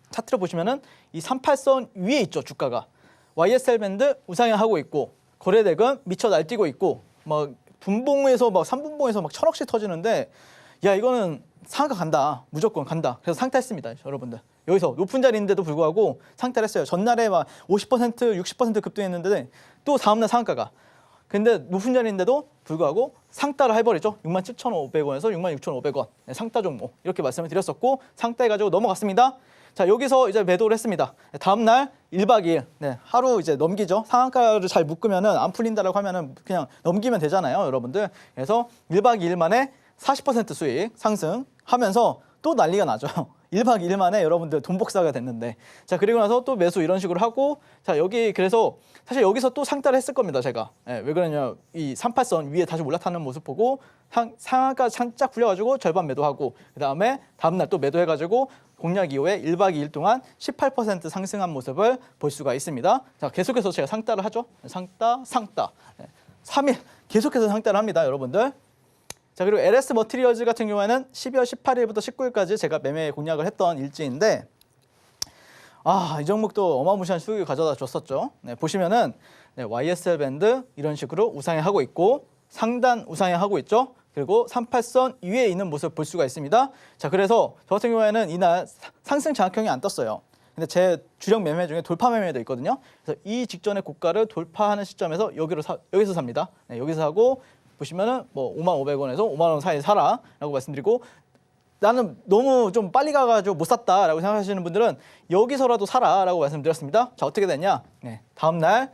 차트를 보시면은 이 38선 위에 있죠, 주가가. YSL 밴드 우상향하고 있고 거래대금 미쳐 날뛰고 있고 막 분봉에서 막 3분봉에서 막 1000억씩 터지는데 야, 이거는 상한가 간다. 무조건 간다. 그래서 상따했습니다, 여러분들. 여기서 높은 자리인데도 불구하고 상따를 했어요. 전날에 막 50%, 60% 급등했는데 또 다음날 상한가가. 근데 높은 자리인데도 불구하고 상따를 해버리죠. 67,500원에서 66,500원. 네, 상따 종목. 이렇게 말씀을 드렸었고 상따해가지고 넘어갔습니다. 자, 여기서 이제 매도를 했습니다. 다음날 1박 2일. 네, 하루 이제 넘기죠. 상한가를 잘 묶으면은 안 풀린다라고 하면은 그냥 넘기면 되잖아요, 여러분들. 그래서 1박 2일 만에 40% 수익 상승하면서 또 난리가 나죠. 1박 2일 만에 여러분들 돈 복사가 됐는데. 자, 그리고 나서 또 매수 이런 식으로 하고 자, 여기 그래서 사실 여기서 또 상따를 했을 겁니다, 제가. 왜 그러냐, 이 38선 위에 다시 올라타는 모습 보고 상한가 살짝 풀려가지고 절반 매도하고 그 다음에 다음날 또 매도해가지고 공략 이후에 1박 2일 동안 18% 상승한 모습을 볼 수가 있습니다. 자, 계속해서 제가 상따를 하죠. 상따. 3일 계속해서 상따를 합니다, 여러분들. 자, 그리고 LS 머티리얼즈 같은 경우에는 12월 18일부터 19일까지 제가 매매 공략을 했던 일지인데 이 종목도 어마무시한 수익을 가져다 줬었죠. 네, 보시면은 네, YSL 밴드 이런 식으로 우상향하고 있고 상단 우상향하고 있죠. 그리고 38선 위에 있는 모습 볼 수가 있습니다. 자, 그래서 저 같은 경우에는 이날 상승 장악형이 안 떴어요. 근데 제 주력 매매 중에 돌파 매매도 있거든요. 그래서 이 직전의 고가를 돌파하는 시점에서 여기서 삽니다. 네, 여기서 하고 보시면은 뭐 55,000원에서 50,000원 사이에 사라라고 말씀드리고 나는 너무 좀 빨리 가가지고 못 샀다라고 생각하시는 분들은 여기서라도 사라라고 말씀드렸습니다. 자, 어떻게 됐냐? 네, 다음날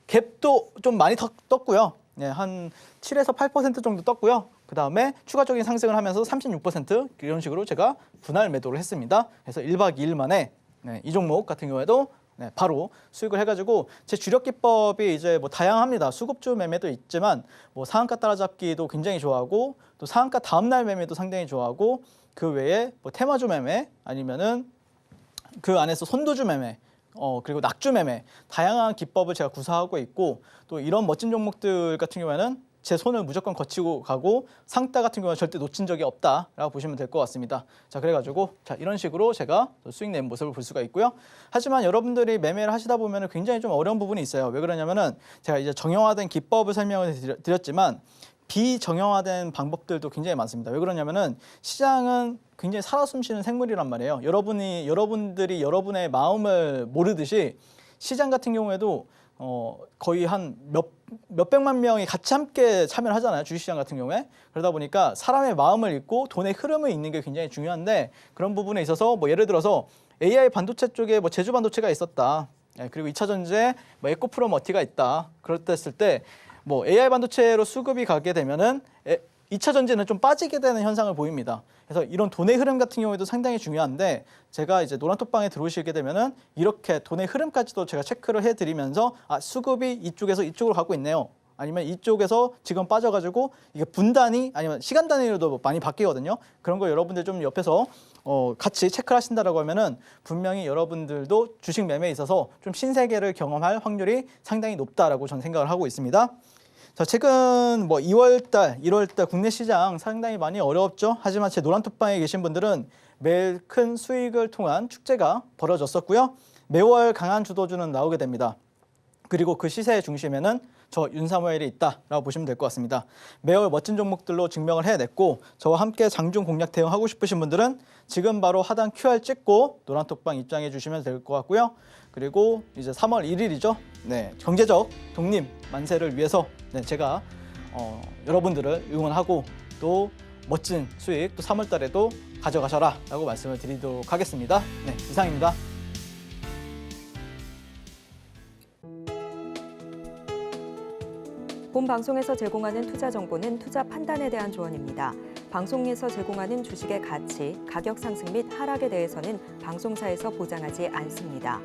갭도 좀 많이 떴고요. 네, 한 7에서 8% 정도 떴고요. 그 다음에 추가적인 상승을 하면서 36% 이런 식으로 제가 분할 매도를 했습니다. 그래서 1박 2일 만에 네, 이 종목 같은 경우에도 네, 바로 수익을 해가지고 제 주력 기법이 이제 뭐 다양합니다. 수급주 매매도 있지만 뭐 상한가 따라잡기도 굉장히 좋아하고 또 상한가 다음날 매매도 상당히 좋아하고 그 외에 뭐 테마주 매매 아니면은 그 안에서 선도주 매매 그리고 낙주 매매 다양한 기법을 제가 구사하고 있고 또 이런 멋진 종목들 같은 경우에는 제 손을 무조건 거치고 가고 상따 같은 경우는 절대 놓친 적이 없다라고 보시면 될 것 같습니다. 자, 그래가지고 자, 이런 식으로 제가 수익 낸 모습을 볼 수가 있고요. 하지만 여러분들이 매매를 하시다 보면 굉장히 좀 어려운 부분이 있어요. 왜 그러냐면은 제가 이제 정형화된 기법을 설명을 드렸지만 비정형화된 방법들도 굉장히 많습니다. 왜 그러냐면은 시장은 굉장히 살아 숨쉬는 생물이란 말이에요. 여러분들이 여러분의 마음을 모르듯이 시장 같은 경우에도 거의 한 몇백만 명이 같이 함께 참여를 하잖아요. 주식시장 같은 경우에. 그러다 보니까 사람의 마음을 읽고 돈의 흐름을 읽는 게 굉장히 중요한데 그런 부분에 있어서 뭐 예를 들어서 AI 반도체 쪽에 뭐 제주 반도체가 있었다. 그리고 2차 전지에 뭐 에코프로 머티가 있다. 그랬을 때 뭐 AI 반도체로 수급이 가게 되면은 2차 전지는 좀 빠지게 되는 현상을 보입니다. 그래서 이런 돈의 흐름 같은 경우에도 상당히 중요한데 제가 이제 노란톡방에 들어오시게 되면은 이렇게 돈의 흐름까지도 제가 체크를 해드리면서 수급이 이쪽에서 이쪽으로 가고 있네요. 아니면 이쪽에서 지금 빠져가지고 이게 분단위 아니면 시간 단위로도 많이 바뀌거든요. 그런 거 여러분들 좀 옆에서 같이 체크를 하신다라고 하면은 분명히 여러분들도 주식 매매에 있어서 좀 신세계를 경험할 확률이 상당히 높다라고 저는 생각을 하고 있습니다. 자, 최근 뭐 2월달, 1월달 국내 시장 상당히 많이 어려웠죠. 하지만 제 노란톡방에 계신 분들은 매일 큰 수익을 통한 축제가 벌어졌었고요. 매월 강한 주도주는 나오게 됩니다. 그리고 그 시세의 중심에는 저 윤사무엘이 있다라고 보시면 될 것 같습니다. 매월 멋진 종목들로 증명을 해냈고 저와 함께 장중 공략 대응하고 싶으신 분들은 지금 바로 하단 QR 찍고 노란톡방 입장해 주시면 될 것 같고요. 그리고 이제 3월 1일이죠. 네, 경제적 독립 만세를 위해서 제가 여러분들을 응원하고 또 멋진 수익 또 3월 달에도 가져가셔라 라고 말씀을 드리도록 하겠습니다. 네, 이상입니다. 본 방송에서 제공하는 투자 정보는 투자 판단에 대한 조언입니다. 방송에서 제공하는 주식의 가치, 가격 상승 및 하락에 대해서는 방송사에서 보장하지 않습니다.